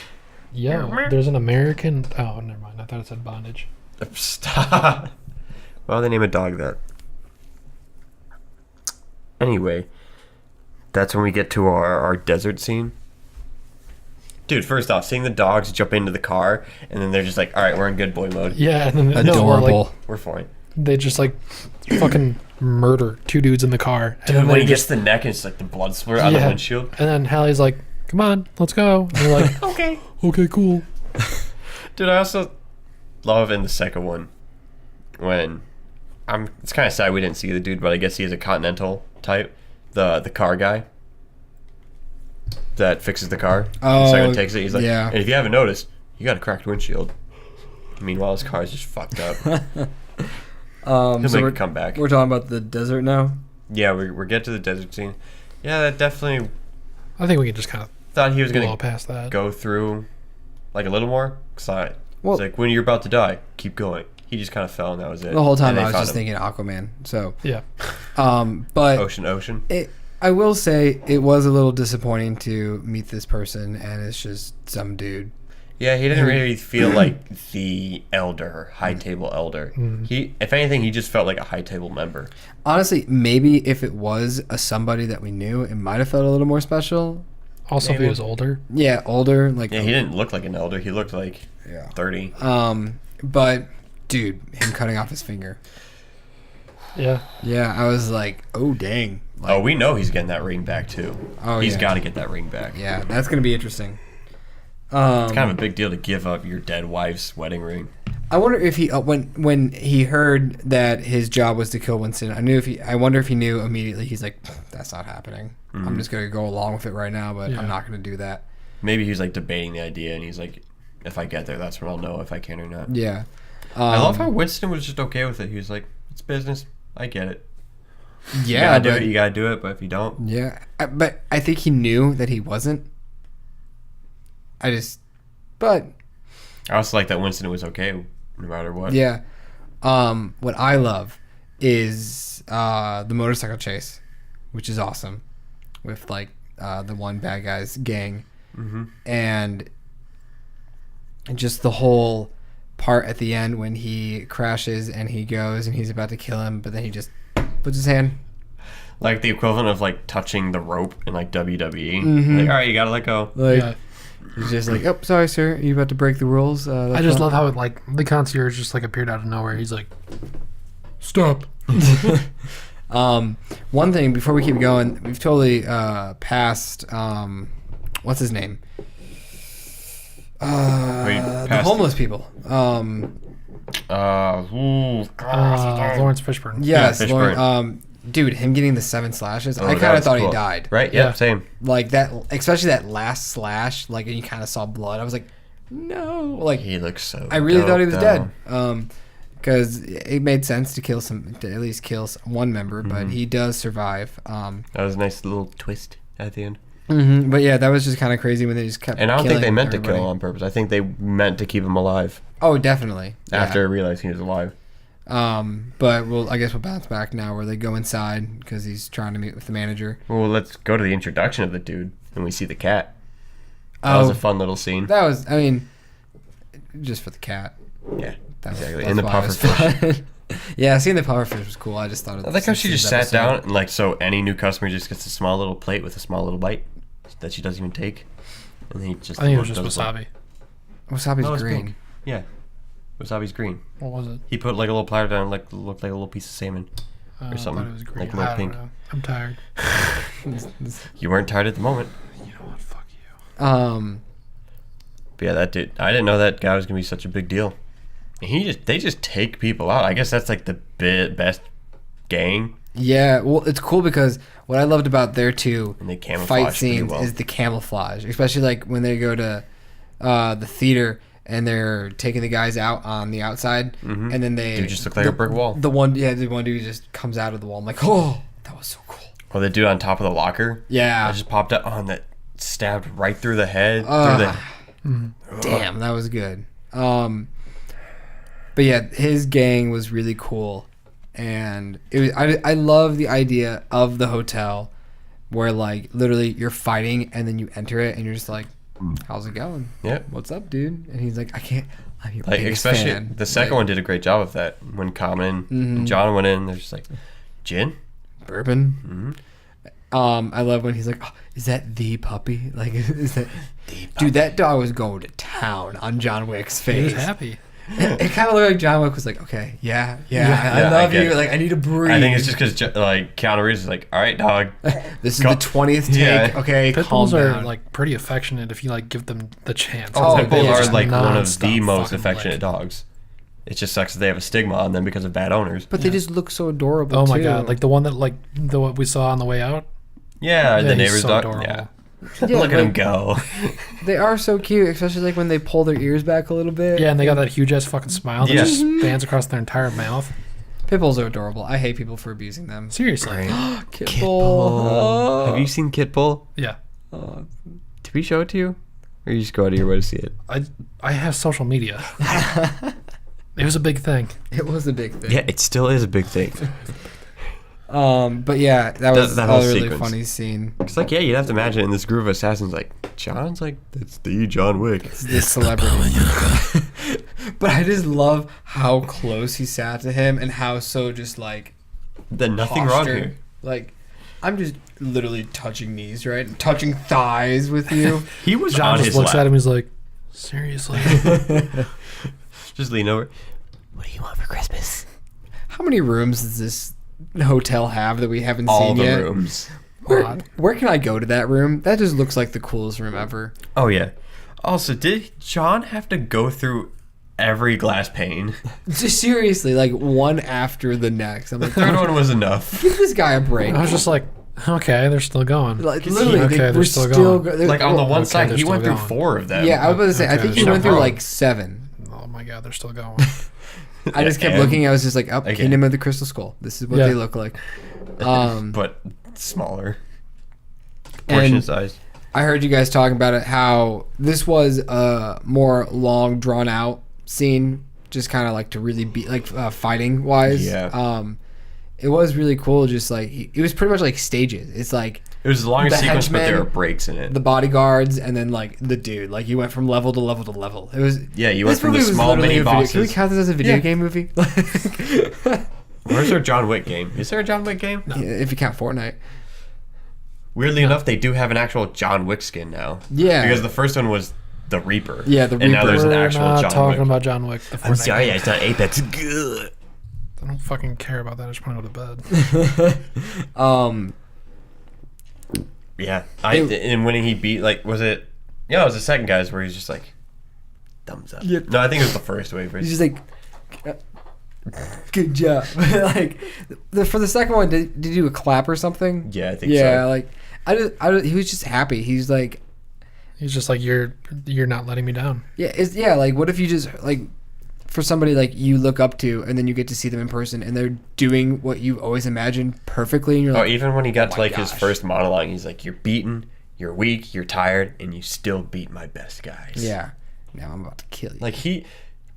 Speaker 3: Yo, there's an American... Oh, never mind. I thought it said bondage.
Speaker 2: Stop. Why would they name a dog that? Anyway, that's when we get to our desert scene. Dude, first off, seeing the dogs jump into the car, and then they're just like, all right, we're in good boy mode.
Speaker 3: Yeah, and then...
Speaker 1: Adorable.
Speaker 3: No, like,
Speaker 2: We're fine.
Speaker 3: they just like fucking murder 2 dudes in the car. And
Speaker 2: Dude,
Speaker 3: then
Speaker 2: when
Speaker 3: they
Speaker 2: he
Speaker 3: just...
Speaker 2: gets the neck, and it's like the blood splurt out of the windshield.
Speaker 3: And then Hallie's like, come on, let's go. And they're like,
Speaker 2: Okay.
Speaker 3: Okay, cool.
Speaker 2: Dude, I also love in the second one when it's kind of sad we didn't see the dude, but I guess he is a Continental type, the car guy that fixes the car.
Speaker 1: Oh,
Speaker 2: the second one takes it. He's like,
Speaker 1: yeah.
Speaker 2: And if you haven't noticed, you got a cracked windshield. Meanwhile, his car is just fucked up. He'll make a comeback.
Speaker 1: We're talking about the desert now.
Speaker 2: Yeah, we're getting to the desert scene. Yeah, that definitely
Speaker 3: I think we can just kind of
Speaker 2: thought he was
Speaker 3: blow
Speaker 2: gonna
Speaker 3: past that.
Speaker 2: go through like a little more. Cause
Speaker 1: Well-
Speaker 2: it's like when you're about to die, keep going. He just kind of fell and that was it.
Speaker 1: The whole time
Speaker 2: And they
Speaker 1: I was
Speaker 2: found
Speaker 1: just
Speaker 2: him.
Speaker 1: thinking Aquaman. So,
Speaker 3: Yeah.
Speaker 1: but
Speaker 2: Ocean.
Speaker 1: I will say it was a little disappointing to meet this person, and it's just some dude.
Speaker 2: Yeah, he didn't really feel like the elder, high table elder. He, if anything, he just felt like a high table member.
Speaker 1: Honestly, maybe if it was somebody that we knew, it might have felt a little more special.
Speaker 3: Also, if
Speaker 2: Maybe.
Speaker 3: he was older.
Speaker 1: Yeah, older, like
Speaker 2: Yeah, he didn't look like an elder. He looked like 30.
Speaker 1: But dude, him cutting off his finger.
Speaker 3: Yeah.
Speaker 1: Yeah, I was like, oh dang. Like,
Speaker 2: Oh, we know he's getting that ring back too.
Speaker 1: Oh,
Speaker 2: He's
Speaker 1: yeah.
Speaker 2: got to get that ring back.
Speaker 1: Yeah, that's gonna be interesting.
Speaker 2: It's kind of a big deal to give up your dead wife's wedding ring.
Speaker 1: I wonder if he when he heard that his job was to kill Winston. I wonder if he knew immediately. He's like, that's not happening. I'm just gonna go along with it right now, but I'm not gonna do that.
Speaker 2: Maybe he was like debating the idea, and he's like, if I get there, that's when I'll know if I can or not.
Speaker 1: Yeah.
Speaker 2: I love how Winston was just okay with it. He was like, it's business. I get it.
Speaker 1: Yeah,
Speaker 2: You gotta do it, but if you don't.
Speaker 1: Yeah, but I think he knew that he wasn't. But
Speaker 2: I also like that Winston was okay no matter what.
Speaker 1: yeah, what I love is the motorcycle chase, which is awesome, with like the one bad guy's gang, and just the whole part at the end when he crashes and he goes and he's about to kill him, but then he just puts his hand.
Speaker 2: Like the equivalent of like touching the rope in like WWE. Like, all right, you gotta let go.
Speaker 1: Like
Speaker 3: Yeah.
Speaker 1: he's just like, oh, sorry, sir, are you about to break the rules?
Speaker 3: I just love how it like the concierge just like appeared out of nowhere. He's like, stop.
Speaker 1: One thing before we keep going, we've totally passed. What's his name? The homeless people.
Speaker 2: Lawrence
Speaker 3: Lawrence Fishburne.
Speaker 1: Yes,
Speaker 2: Fishburne.
Speaker 1: Lauren, dude, him getting the 7 slashes. I
Speaker 2: that
Speaker 1: kind of
Speaker 2: was
Speaker 1: thought
Speaker 2: cool.
Speaker 1: he died.
Speaker 2: Right?
Speaker 3: Yeah.
Speaker 2: Yeah, same.
Speaker 1: Like that, especially that last slash. Like, and you kind of saw blood. I was like, no. Like,
Speaker 2: He looks so
Speaker 1: I really thought he was
Speaker 2: dope,
Speaker 1: dead. because it made sense to at least kill one member, but he does survive.
Speaker 2: That was a nice little twist at the end.
Speaker 1: Mm-hmm. But yeah, that was just kind of crazy when they just kept.
Speaker 2: And I don't think they meant
Speaker 1: everybody.
Speaker 2: to kill on purpose. I think they meant to keep him alive.
Speaker 1: Oh, definitely.
Speaker 2: After realizing he was alive.
Speaker 1: But I guess we'll bounce back now where they go inside because he's trying to meet with the manager.
Speaker 2: Well, let's go to the introduction of the dude and we see the cat. That was a fun little scene.
Speaker 1: That was, I mean, just for the cat.
Speaker 2: Yeah, exactly.
Speaker 1: That's
Speaker 2: And the
Speaker 1: why it was
Speaker 2: pufferfish.
Speaker 1: fun. Yeah, seeing the pufferfish was cool. I just thought of
Speaker 2: I like how she just sat down and like, so any new customer just gets a small little plate with a small little bite that she doesn't even take. And then he just.
Speaker 3: I think it was just wasabi.
Speaker 1: Wasabi's green.
Speaker 2: Pink. Yeah. Wasabi's green.
Speaker 3: What was it?
Speaker 2: He put like a little platter down, like looked like a little piece of salmon or something.
Speaker 3: I thought it was green.
Speaker 2: Like a little pink.
Speaker 3: Know. I'm tired.
Speaker 2: You weren't tired at the moment.
Speaker 3: You know what? Fuck you.
Speaker 2: But yeah, that dude. I didn't know that guy was gonna be such a big deal. They just take people out. I guess that's like the best gang.
Speaker 1: Yeah, well, it's cool because what I loved about their two
Speaker 2: And they camouflage
Speaker 1: fight
Speaker 2: pretty
Speaker 1: scenes
Speaker 2: well.
Speaker 1: is the camouflage, especially like when they go to the theater and they're taking the guys out on the outside, and then they
Speaker 2: Dude just look like a brick wall.
Speaker 1: The one dude just comes out of the wall. I'm like, oh, that was so cool.
Speaker 2: Or the dude on top of the locker.
Speaker 1: Yeah,
Speaker 2: I just popped up on that, stabbed right through the head.
Speaker 1: Damn, that was good. But yeah, his gang was really cool, and it was. I love the idea of the hotel, where like literally you're fighting and then you enter it and you're just like, how's it going?
Speaker 2: Yeah.
Speaker 1: What's up, dude? And he's like, I can't. I'm your
Speaker 2: Like
Speaker 1: biggest
Speaker 2: especially
Speaker 1: fan.
Speaker 2: the second one did a great job of that. When Common and John went in, they're just like, gin,
Speaker 1: bourbon. I love when he's like, oh, is that the puppy? Like, is that dude? That dog was going to town on John Wick's face.
Speaker 3: He was happy.
Speaker 1: It kind of looked like John Wick was like, okay, I love you. Like, I need to breathe.
Speaker 2: I think it's just because like Keanu Reeves is like, all right, dog.
Speaker 1: This is the 20th take.
Speaker 2: Yeah.
Speaker 1: Okay,
Speaker 3: Pit
Speaker 1: calm
Speaker 3: bulls are
Speaker 1: down.
Speaker 3: like pretty affectionate if you like give them the chance.
Speaker 2: Oh,
Speaker 3: It's
Speaker 2: pit bulls
Speaker 3: they
Speaker 2: are
Speaker 3: just
Speaker 2: like one of
Speaker 3: nonstop
Speaker 2: the most
Speaker 3: fucking
Speaker 2: affectionate
Speaker 3: lick.
Speaker 2: dogs. It just sucks that they have a stigma on them because of bad owners.
Speaker 1: But they just look so adorable.
Speaker 3: Oh my
Speaker 1: too.
Speaker 3: god, like the one that like the what we saw on the way out.
Speaker 2: Yeah, the
Speaker 3: he's
Speaker 2: neighbor's
Speaker 3: so
Speaker 2: dog.
Speaker 3: adorable.
Speaker 2: Yeah.
Speaker 1: Yeah,
Speaker 2: Look at him
Speaker 1: like,
Speaker 2: go.
Speaker 1: They are so cute, especially like when they pull their ears back a little bit.
Speaker 3: Yeah, and they got that huge ass fucking smile that
Speaker 2: Yeah.
Speaker 3: just spans across their entire mouth.
Speaker 1: Pit bulls are adorable. I hate people for abusing them.
Speaker 3: Seriously.
Speaker 1: Kit bull.
Speaker 2: Have you seen Kit Bull?
Speaker 3: Yeah.
Speaker 2: Did we show it to you? Or you just go out of your way to see it?
Speaker 3: I have social media. It was a big thing.
Speaker 1: It was a big thing.
Speaker 2: Yeah, it still is a big thing.
Speaker 1: But yeah, that was
Speaker 2: that
Speaker 1: a
Speaker 2: whole
Speaker 1: really
Speaker 2: sequence.
Speaker 1: funny scene.
Speaker 2: It's like, yeah, you'd have to imagine in this group of assassins, like, John's like, that's the John Wick.
Speaker 1: This celebrity. But I just love how close he sat to him and how so just like
Speaker 2: Then nothing wrong
Speaker 1: postured.
Speaker 2: here.
Speaker 1: Like, I'm just literally touching knees, right? Touching thighs with you.
Speaker 2: He was
Speaker 3: John
Speaker 2: on
Speaker 3: just
Speaker 2: his
Speaker 3: looks
Speaker 2: lap.
Speaker 3: at him. He's like, seriously.
Speaker 2: Just lean over. What do you want for Christmas?
Speaker 1: How many rooms does this hotel have that we haven't
Speaker 2: All
Speaker 1: seen
Speaker 2: the
Speaker 1: yet?
Speaker 2: rooms.
Speaker 1: Where can I go to that room? That just looks like the coolest room ever.
Speaker 2: Oh, yeah. Also, did John have to go through every glass pane?
Speaker 1: Just seriously, like one after the next. I'm like,
Speaker 2: Third one was enough.
Speaker 1: give this guy a break.
Speaker 3: I was just like, okay, they're still going.
Speaker 1: Like literally,
Speaker 3: Okay,
Speaker 1: we're
Speaker 3: they're still
Speaker 1: still
Speaker 3: going.
Speaker 2: Like, on the one side,
Speaker 3: they're
Speaker 2: he
Speaker 3: still
Speaker 2: went through
Speaker 3: going.
Speaker 2: 4 of them.
Speaker 1: Yeah, I was about to say. I
Speaker 3: Okay,
Speaker 1: think he
Speaker 2: there's
Speaker 1: went
Speaker 2: no
Speaker 1: through
Speaker 2: wrong.
Speaker 1: like 7.
Speaker 3: Oh my god, they're still going.
Speaker 1: I just kept
Speaker 2: And-
Speaker 1: looking. I was just like, "Up,
Speaker 2: Again.
Speaker 1: Kingdom of the Crystal Skull. This is what
Speaker 3: Yeah.
Speaker 1: they look like."
Speaker 2: But smaller. Portion
Speaker 1: And
Speaker 2: size.
Speaker 1: I heard you guys talking about it. How this was a more long, drawn out scene, just kind of like to really be like fighting wise.
Speaker 2: Yeah.
Speaker 1: It was really cool. Just like it was pretty much like stages. It's like
Speaker 2: It was the longest
Speaker 1: the
Speaker 2: sequence, but there
Speaker 1: henchmen,
Speaker 2: were breaks in it.
Speaker 1: the bodyguards, and then like the dude. Like you went from level to level to level. It was
Speaker 2: Yeah, you went
Speaker 1: this
Speaker 2: from the
Speaker 1: movie was
Speaker 2: small
Speaker 1: literally
Speaker 2: mini
Speaker 1: a video-
Speaker 2: bosses.
Speaker 1: Can we count this as a video
Speaker 2: Yeah.
Speaker 1: game movie?
Speaker 2: Where's our John Wick game? Is there a John Wick game?
Speaker 1: If you count Fortnite.
Speaker 2: Weirdly enough, they do have an actual John Wick skin now.
Speaker 1: Yeah.
Speaker 2: Because the first one was the Reaper.
Speaker 1: Yeah, the
Speaker 2: And now
Speaker 1: Reaper.
Speaker 2: there's an
Speaker 3: We're
Speaker 2: actual
Speaker 3: not
Speaker 2: John
Speaker 3: talking
Speaker 2: Wick.
Speaker 3: about John Wick. The
Speaker 2: I'm
Speaker 3: Fortnite
Speaker 2: sorry,
Speaker 3: game.
Speaker 2: I thought Apex good.
Speaker 3: I don't fucking care about that. I just want to go to bed.
Speaker 2: Yeah. And when he beat, like, was it... Yeah, it was the second guy's where he's just like, thumbs up.
Speaker 1: Yep.
Speaker 2: No, I think it was the first wave. Where
Speaker 1: He's just like, good job. Like, for the second one, did you do a clap or something?
Speaker 2: Yeah, I think
Speaker 1: Yeah,
Speaker 2: so.
Speaker 1: like, he was just happy. He's like,
Speaker 3: He's just like, you're not letting me down.
Speaker 1: yeah, like, what if you just, like, for somebody like you look up to, and then you get to see them in person, and they're doing what you always imagined perfectly. And you're like,
Speaker 2: even when he got to like his first monologue, he's like, "You're beaten, you're weak, you're tired, and you still beat my best guys."
Speaker 1: Yeah. Now I'm about to kill you.
Speaker 2: Like he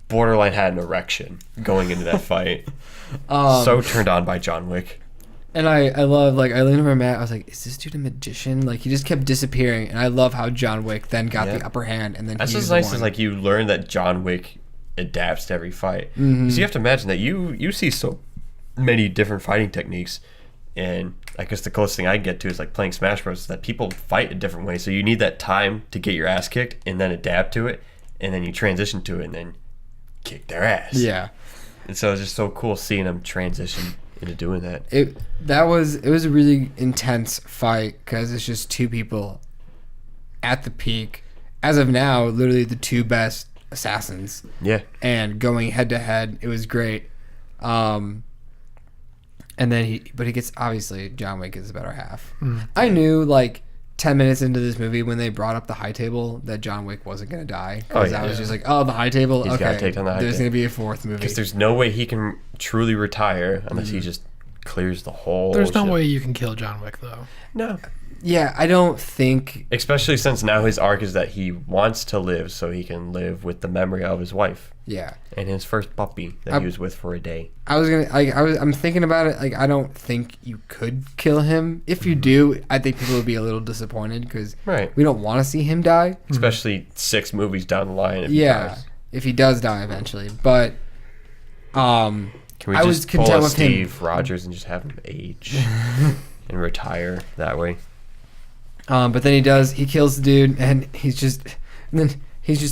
Speaker 2: borderline had an erection going into that fight. So turned on by John Wick.
Speaker 1: And I love, like, I leaned over Matt, I was like, is this dude a magician? Like, he just kept disappearing, and I love how John Wick then got the upper hand, and then
Speaker 2: that's
Speaker 1: he's
Speaker 2: what's nice is, like, you learn that John Wick adapts to every fight.
Speaker 1: Mm-hmm.
Speaker 2: So you have to imagine that you see so many different fighting techniques, and I guess the closest thing I get to is, like, playing Smash Bros. Is that people fight a different way, so you need that time to get your ass kicked, and then adapt to it, and then you transition to it, and then kick their ass.
Speaker 1: Yeah.
Speaker 2: And so it's just so cool seeing them transition into doing that.
Speaker 1: It was a really intense fight because it's just two people at the peak. As of now, literally the two best assassins.
Speaker 2: Yeah.
Speaker 1: And going head to head, it was great. And then he gets, obviously John Wick is the better half. I knew like 10 minutes into this movie when they brought up the high table that John Wick wasn't going to die. Because I was just like, oh, the high table?
Speaker 2: He's got to take down the high
Speaker 1: there's
Speaker 2: table.
Speaker 1: going to be a fourth movie.
Speaker 2: Because there's no way he can truly retire unless he just clears the whole
Speaker 3: There's no
Speaker 2: ship.
Speaker 3: way you can kill John Wick, though.
Speaker 2: No.
Speaker 1: Yeah, I don't think...
Speaker 2: Especially since now his arc is that he wants to live so he can live with the memory of his wife.
Speaker 1: Yeah.
Speaker 2: And his first puppy that he was with for a day.
Speaker 1: I'm thinking about it. Like, I don't think you could kill him. If you do, I think people would be a little disappointed because we don't want to see him die.
Speaker 2: Especially 6 movies down the line. If he dies.
Speaker 1: If he does die eventually. But
Speaker 2: can we
Speaker 1: I was
Speaker 2: just pull
Speaker 1: content
Speaker 2: a
Speaker 1: with
Speaker 2: Steve Rogers and just have him age and retire that way?
Speaker 1: But then he kills the dude, and he's just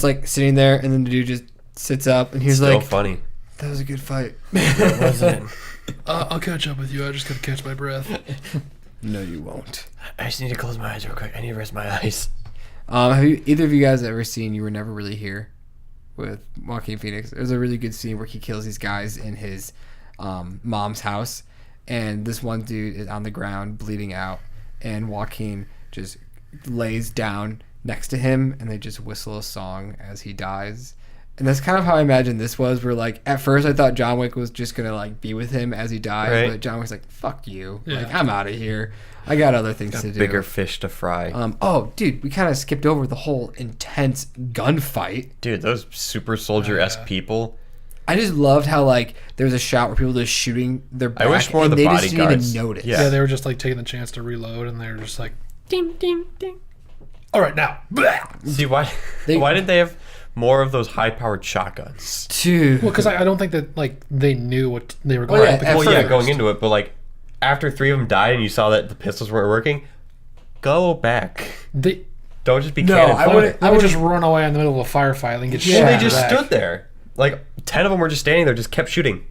Speaker 1: like sitting there, and then the dude just sits up, and he's
Speaker 2: Still
Speaker 1: like,
Speaker 2: funny.
Speaker 1: "That was a good fight."
Speaker 2: It wasn't.
Speaker 3: I'll catch up with you. I just gotta catch my breath.
Speaker 1: No, you won't.
Speaker 2: I just need to close my eyes real quick. I need to rest my eyes.
Speaker 1: Have either of you guys ever seen You Were Never Really Here with Joaquin Phoenix? There's a really good scene where he kills these guys in his mom's house, and this one dude is on the ground bleeding out, and Joaquin just lays down next to him, and they just whistle a song as he dies. And that's kind of how I imagine this was, where like at first I thought John Wick was just gonna like be with him as he died, but John Wick's like, fuck you, like I'm out of here, I got other things to do,
Speaker 2: bigger fish to fry.
Speaker 1: Oh dude, we kind of skipped over the whole intense gunfight.
Speaker 2: Dude, those super soldier-esque people.
Speaker 1: I just loved how like there was a shot where people were just shooting their back,
Speaker 2: I wish more of the
Speaker 1: they
Speaker 2: bodyguards
Speaker 1: just didn't even notice.
Speaker 3: Yeah, they were just like taking the chance to reload, and they were just like, ding, ding, ding. All right, now. Blah.
Speaker 2: See, why did they have more of those high-powered shotguns?
Speaker 1: Dude.
Speaker 3: Well, because I don't think that like they knew what they were going
Speaker 1: Well,
Speaker 3: to
Speaker 1: yeah,
Speaker 3: do.
Speaker 2: Going into it, but like after 3 of them died and you saw that the pistols weren't working, go back. Don't just be cannon fodder.
Speaker 3: I would just run away in the middle of a firefight and get shot.
Speaker 2: Well, they just
Speaker 3: back.
Speaker 2: stood there. Like 10 of them were just standing there, just kept shooting.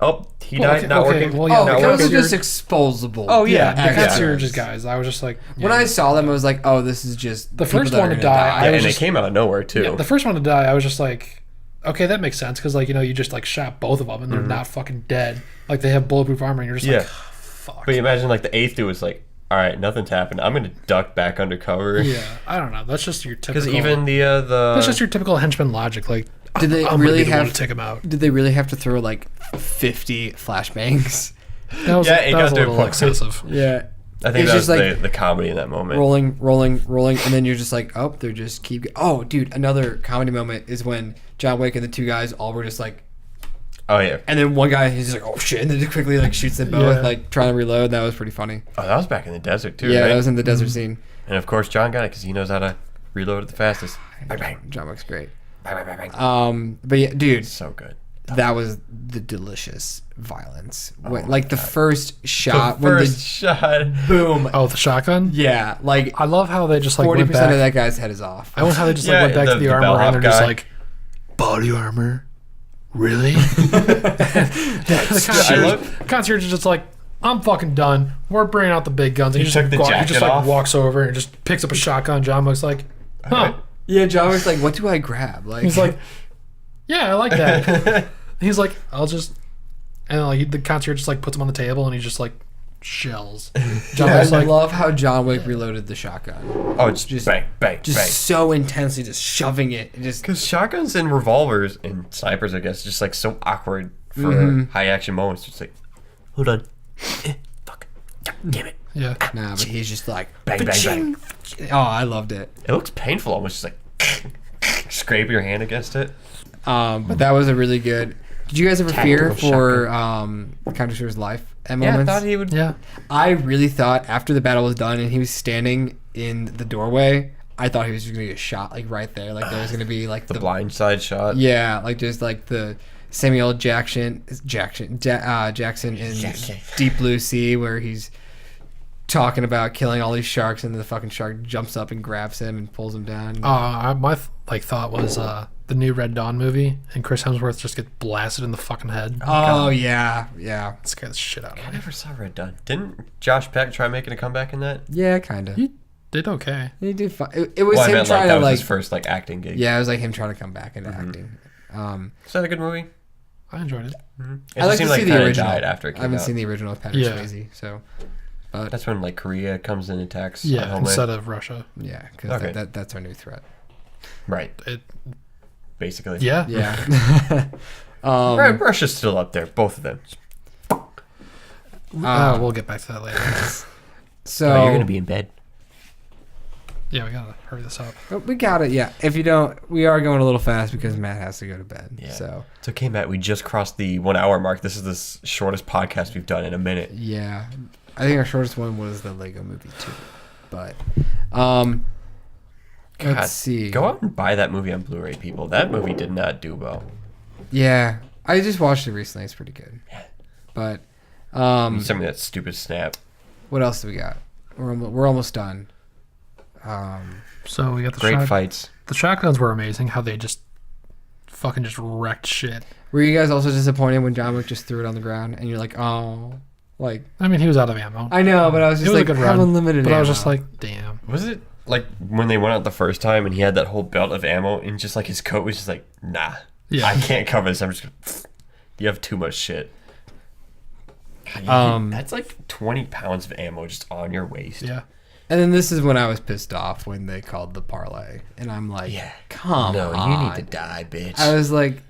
Speaker 2: Oh, he died, not working.
Speaker 3: Well, yeah,
Speaker 1: oh,
Speaker 3: not
Speaker 1: those are
Speaker 3: working.
Speaker 1: just exposable.
Speaker 2: Oh, yeah.
Speaker 3: The concierge guys. I was just like,
Speaker 1: When I saw them, I was like, oh, this is just
Speaker 3: the
Speaker 1: people
Speaker 3: first
Speaker 1: that
Speaker 3: one
Speaker 1: are
Speaker 3: to
Speaker 1: gonna
Speaker 3: die.
Speaker 2: And they came out of nowhere, too.
Speaker 3: Yeah, the first one to die, I was just like, okay, that makes sense because like you just like shot both of them and they're not fucking dead. Like they have bulletproof armor and you're just like, oh, fuck.
Speaker 2: But you imagine like the 8th dude was like, all right, nothing's happened. I'm gonna duck back under cover.
Speaker 3: Yeah, I don't know. That's just your typical.
Speaker 2: Because even the
Speaker 3: that's just your typical henchman logic. Like,
Speaker 1: did they
Speaker 3: I'm
Speaker 1: really
Speaker 3: gonna be the one
Speaker 1: have
Speaker 3: to take him out?
Speaker 1: Did they really have to throw like 50 flashbangs?
Speaker 3: That was,
Speaker 2: it
Speaker 3: that was
Speaker 2: got
Speaker 3: a
Speaker 2: to a
Speaker 3: little
Speaker 2: point.
Speaker 3: excessive.
Speaker 1: Yeah.
Speaker 2: I think
Speaker 1: It's
Speaker 2: that was
Speaker 1: just like
Speaker 2: the comedy in that moment.
Speaker 1: rolling, and then you're just like, oh, they're just keep. Oh, dude, another comedy moment is when John Wick and the two guys all were just like,
Speaker 2: oh yeah,
Speaker 1: and then one guy he's like, oh shit, and then just quickly like shoots them both, like trying to reload. That was pretty funny.
Speaker 2: Oh, that was back in the desert too.
Speaker 1: Yeah,
Speaker 2: right?
Speaker 1: that was in the desert scene.
Speaker 2: And of course, John got it because he knows how to reload it the fastest. Bang, bang.
Speaker 1: John Wick's great.
Speaker 2: Bang, bang, bang.
Speaker 1: But yeah, dude,
Speaker 2: So good.
Speaker 1: that was the delicious violence. Like the first shot,
Speaker 2: Shot.
Speaker 1: boom.
Speaker 3: Oh, the shotgun.
Speaker 1: Yeah, like
Speaker 3: I love how they just like
Speaker 1: 40%
Speaker 3: went back.
Speaker 1: of that guy's head is off.
Speaker 3: I love how they just like went back to the armor
Speaker 2: bellhop
Speaker 3: and they're just
Speaker 2: guy.
Speaker 3: like, body armor, really? Concierge is just like, I'm fucking done. We're bringing out the big guns. And
Speaker 2: He took the
Speaker 3: he
Speaker 2: jacket
Speaker 3: just like
Speaker 2: off.
Speaker 3: walks over and just picks up a shotgun. John Wick's like, huh?
Speaker 1: Yeah, John was like, "What do I grab?" Like
Speaker 3: He's like, yeah, I like that. He's like, I'll just, and like the concierge just like puts him on the table and he's just like, shells.
Speaker 1: I love how John Wick reloaded the shotgun.
Speaker 2: Oh, it's just bang, bang,
Speaker 1: just
Speaker 2: bang.
Speaker 1: so intensely, just shoving it.
Speaker 2: Because shotguns and revolvers and snipers, I guess, just like so awkward for high action moments. Just like, hold on, fuck, damn it.
Speaker 3: Yeah.
Speaker 1: Nah, but he's just like
Speaker 2: bang, bang, bang.
Speaker 1: Oh, I loved it.
Speaker 2: It looks painful, almost just like scrape your hand against it.
Speaker 1: But that was a really good. Did you guys ever fear for Counter-Strike's life at moments?
Speaker 2: I thought he would.
Speaker 3: Yeah.
Speaker 1: I really thought after the battle was done and he was standing in the doorway, I thought he was just gonna get shot like right there. Like there was gonna be like
Speaker 2: the blindside shot.
Speaker 1: Yeah, like just like the Samuel Jackson in Deep Blue Sea where he's talking about killing all these sharks and the fucking shark jumps up and grabs him and pulls him down.
Speaker 3: My thought was the new Red Dawn movie and Chris Hemsworth just gets blasted in the fucking head.
Speaker 1: Oh yeah.
Speaker 3: It scared the shit out of me.
Speaker 2: I never saw Red Dawn. Didn't Josh Peck try making a comeback in that?
Speaker 1: Yeah, kind of.
Speaker 3: He did okay.
Speaker 1: He did fine. It was him trying
Speaker 2: that
Speaker 1: to
Speaker 2: was his first like acting gig.
Speaker 1: Yeah, it was like him trying to come back into acting.
Speaker 2: Is that a good movie?
Speaker 3: I enjoyed it.
Speaker 1: I like to see the original.
Speaker 2: Died after it came
Speaker 1: I haven't
Speaker 2: out.
Speaker 1: seen the original with Patrick Swayze, so. But
Speaker 2: that's when like Korea comes in and attacks.
Speaker 3: Instead of Russia.
Speaker 1: Yeah, because that's our new threat.
Speaker 2: Right. Basically.
Speaker 3: Yeah.
Speaker 1: Yeah.
Speaker 2: Russia's still up there, both of them.
Speaker 3: We'll get back to that later.
Speaker 1: So
Speaker 2: you're gonna be in bed.
Speaker 3: Yeah, we gotta hurry this up.
Speaker 1: We got it. Yeah. If you don't, we are going a little fast because Matt has to go to bed.
Speaker 2: Yeah.
Speaker 1: So
Speaker 2: it's okay, Matt. We just crossed the 1 hour mark. This is the shortest podcast we've done in a minute.
Speaker 1: Yeah. I think our shortest one was the Lego Movie 2. But let's see.
Speaker 2: Go out and buy that movie on Blu-ray, people. That movie did not do well.
Speaker 1: Yeah. I just watched it recently. It's pretty good.
Speaker 2: Yeah.
Speaker 1: But
Speaker 2: you sent me that stupid snap.
Speaker 1: what else do we got? We're almost done.
Speaker 3: So we got the
Speaker 2: great fights.
Speaker 3: The shotguns were amazing. How they just fucking just wrecked shit.
Speaker 1: Were you guys also disappointed when John Wick just threw it on the ground and you're like, oh, like?
Speaker 3: I mean, he was out of ammo.
Speaker 1: I know, but I was just like, have unlimited ammo.
Speaker 3: But I was just like, damn.
Speaker 2: Was it like when they went out the first time and he had that whole belt of ammo and just like his coat was just like, nah, I can't cover this. I'm just gonna. You have too much shit. God, that's like 20 pounds of ammo just on your waist.
Speaker 3: Yeah.
Speaker 1: And then this is when I was pissed off when they called the parlay. And I'm like, come on.
Speaker 2: No, you need to die, bitch.
Speaker 1: I was like,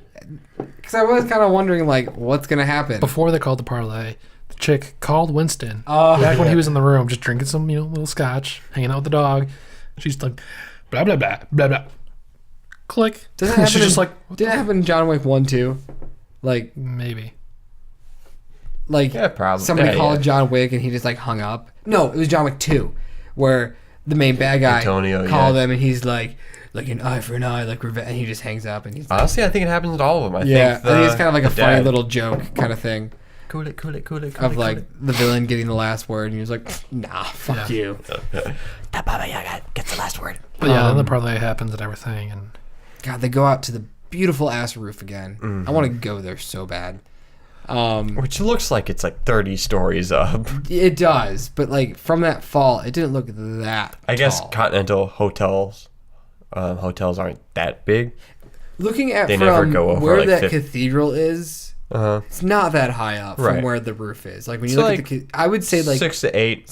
Speaker 1: because I was kind of wondering, like, what's going to happen?
Speaker 3: Before they called the parlay, the chick called Winston back when he was in the room, just drinking some, little scotch, hanging out with the dog. She's like, blah, blah, blah, blah, blah. Click.
Speaker 1: Doesn't happen
Speaker 3: She's just like,
Speaker 1: did it happen in John Wick 1, 2? Like,
Speaker 3: maybe.
Speaker 1: Like,
Speaker 2: yeah, probably.
Speaker 1: Somebody called John Wick and he just, like, hung up. No, it was John Wick 2. Where the main bad guy called him and he's like an eye for an eye, like revenge, and he just hangs up and he's
Speaker 2: honestly, I think it happens to all of them. I think
Speaker 1: it's kind of like a funny little joke kind of thing.
Speaker 2: Cool it.
Speaker 1: Of like the villain getting the last word and he was like, nah, fuck you.
Speaker 2: That Baba Yaga gets the last word.
Speaker 3: But yeah, then the parlay happens and everything, and
Speaker 1: God, they go out to the beautiful ass roof again. I want to go there so bad.
Speaker 2: Which looks like it's like 30 stories up.
Speaker 1: It does, but like from that fall, it didn't look that
Speaker 2: I guess
Speaker 1: tall.
Speaker 2: continental hotels aren't that big.
Speaker 1: Looking at
Speaker 2: they
Speaker 1: from
Speaker 2: never go over
Speaker 1: where
Speaker 2: like
Speaker 1: that cathedral is, it's not that high up from where the roof is. Like when you look at the, I would say like
Speaker 2: 6 to 8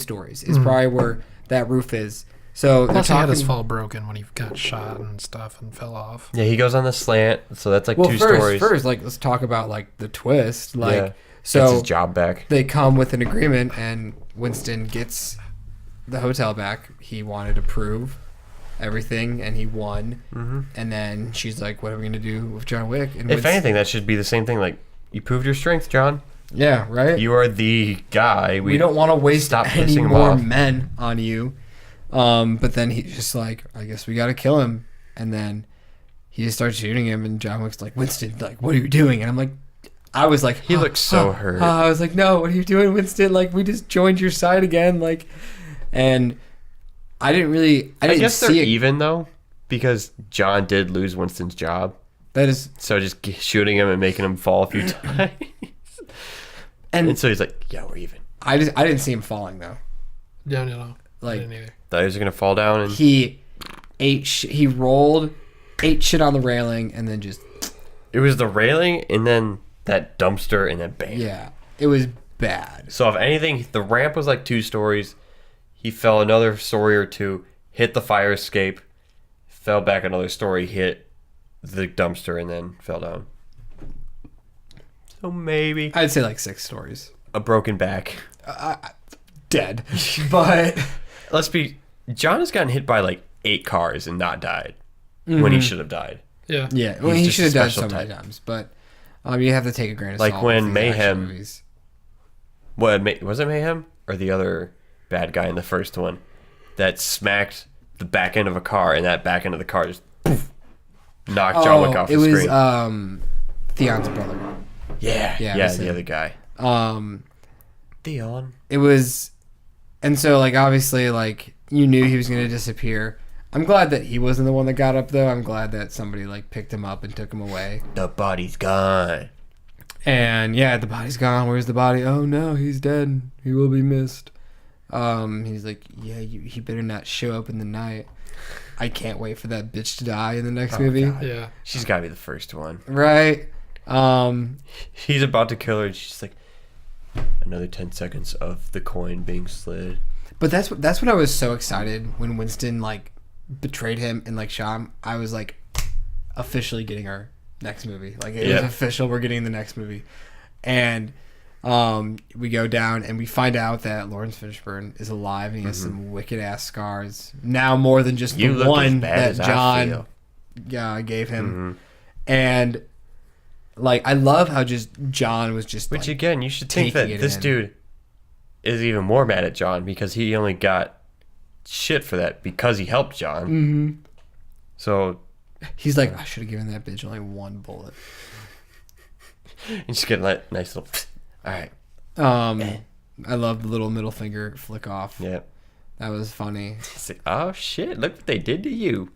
Speaker 1: stories is probably where that roof is. So
Speaker 3: plus he had his fall broken when he got shot and stuff and fell off.
Speaker 2: Yeah, he goes on the slant, so that's like 2 stories.
Speaker 1: First, like let's talk about like the twist. Like
Speaker 2: so gets his job back.
Speaker 1: They come with an agreement, and Winston gets the hotel back. He wanted to prove everything, and he won. And then she's like, "What are we gonna do with John Wick?" And
Speaker 2: if anything, that should be the same thing. Like, you proved your strength, John.
Speaker 1: Yeah, right.
Speaker 2: You are the guy.
Speaker 1: We don't want to waste any more men on you. But then he's just like, I guess we got to kill him. And then he just starts shooting him. And John Wick's like, Winston, like, what are you doing? And I'm like, I was like,
Speaker 2: he looks so hurt.
Speaker 1: I was like, no, what are you doing, Winston? Like, we just joined your side again. Like, and I guess they're
Speaker 2: even though, because John did lose Winston's job.
Speaker 1: That is
Speaker 2: so just shooting him and making him fall a few times. and so he's like, yeah, we're even.
Speaker 1: I didn't see him falling though.
Speaker 3: Yeah, no.
Speaker 1: Like,
Speaker 3: I didn't either.
Speaker 2: Thought he was gonna fall down and
Speaker 1: he rolled, ate shit on the railing, and then just.
Speaker 2: It was the railing and then that dumpster and then bam.
Speaker 1: Yeah, it was bad.
Speaker 2: So if anything, the ramp was like 2 stories. He fell another story or 2, hit the fire escape, fell back another story, hit the dumpster, and then fell down. So maybe
Speaker 1: I'd say like 6 stories.
Speaker 2: a broken back.
Speaker 1: Dead. But
Speaker 2: John has gotten hit by like 8 cars and not died when he should have died.
Speaker 3: Yeah.
Speaker 1: yeah, well,
Speaker 2: He's
Speaker 1: he
Speaker 2: just
Speaker 1: should have
Speaker 2: a
Speaker 1: died
Speaker 2: special
Speaker 1: so many
Speaker 2: type.
Speaker 1: times. But you have to take a grain of
Speaker 2: Like
Speaker 1: salt.
Speaker 2: when
Speaker 1: with these action
Speaker 2: Mayhem-
Speaker 1: movies.
Speaker 2: Was it Mayhem or the other bad guy in the first one that smacked the back end of a car, and that back end of the car just poof, knocked John Wick off the screen?
Speaker 1: It was Theon's brother.
Speaker 2: Yeah,
Speaker 1: the
Speaker 2: other guy. Theon.
Speaker 1: It was, and so like obviously like you knew he was gonna disappear. I'm glad that he wasn't the one that got up though. I'm glad that somebody like picked him up and took him away.
Speaker 2: The body's gone.
Speaker 1: And yeah, the body's gone. Where's the body? Oh no, he's dead. He will be missed. He's like, yeah, he better not show up in the night. I can't wait for that bitch to die in the next movie.
Speaker 2: God.
Speaker 3: Yeah.
Speaker 2: She's got to be the first one.
Speaker 1: Right?
Speaker 2: He's about to kill her, and she's like, another 10 seconds of the coin being slid.
Speaker 1: But that's when I was so excited when Winston like betrayed him and like shot him. I was like, officially getting our next movie. Like it was official. We're getting the next movie, and we go down and we find out that Lawrence Fishburne is alive and he has some wicked ass scars. Now more than just the one that John gave him, and like I love how just John was just
Speaker 2: Which
Speaker 1: like,
Speaker 2: again, you should think that this dude is even more mad at John because he only got shit for that because he helped John. So
Speaker 1: he's like, I should have given that bitch only 1 bullet.
Speaker 2: you just get that nice little. All right.
Speaker 1: I love the little middle finger flick off.
Speaker 2: Yeah.
Speaker 1: That was funny.
Speaker 2: It's like, oh shit! Look what they did to you.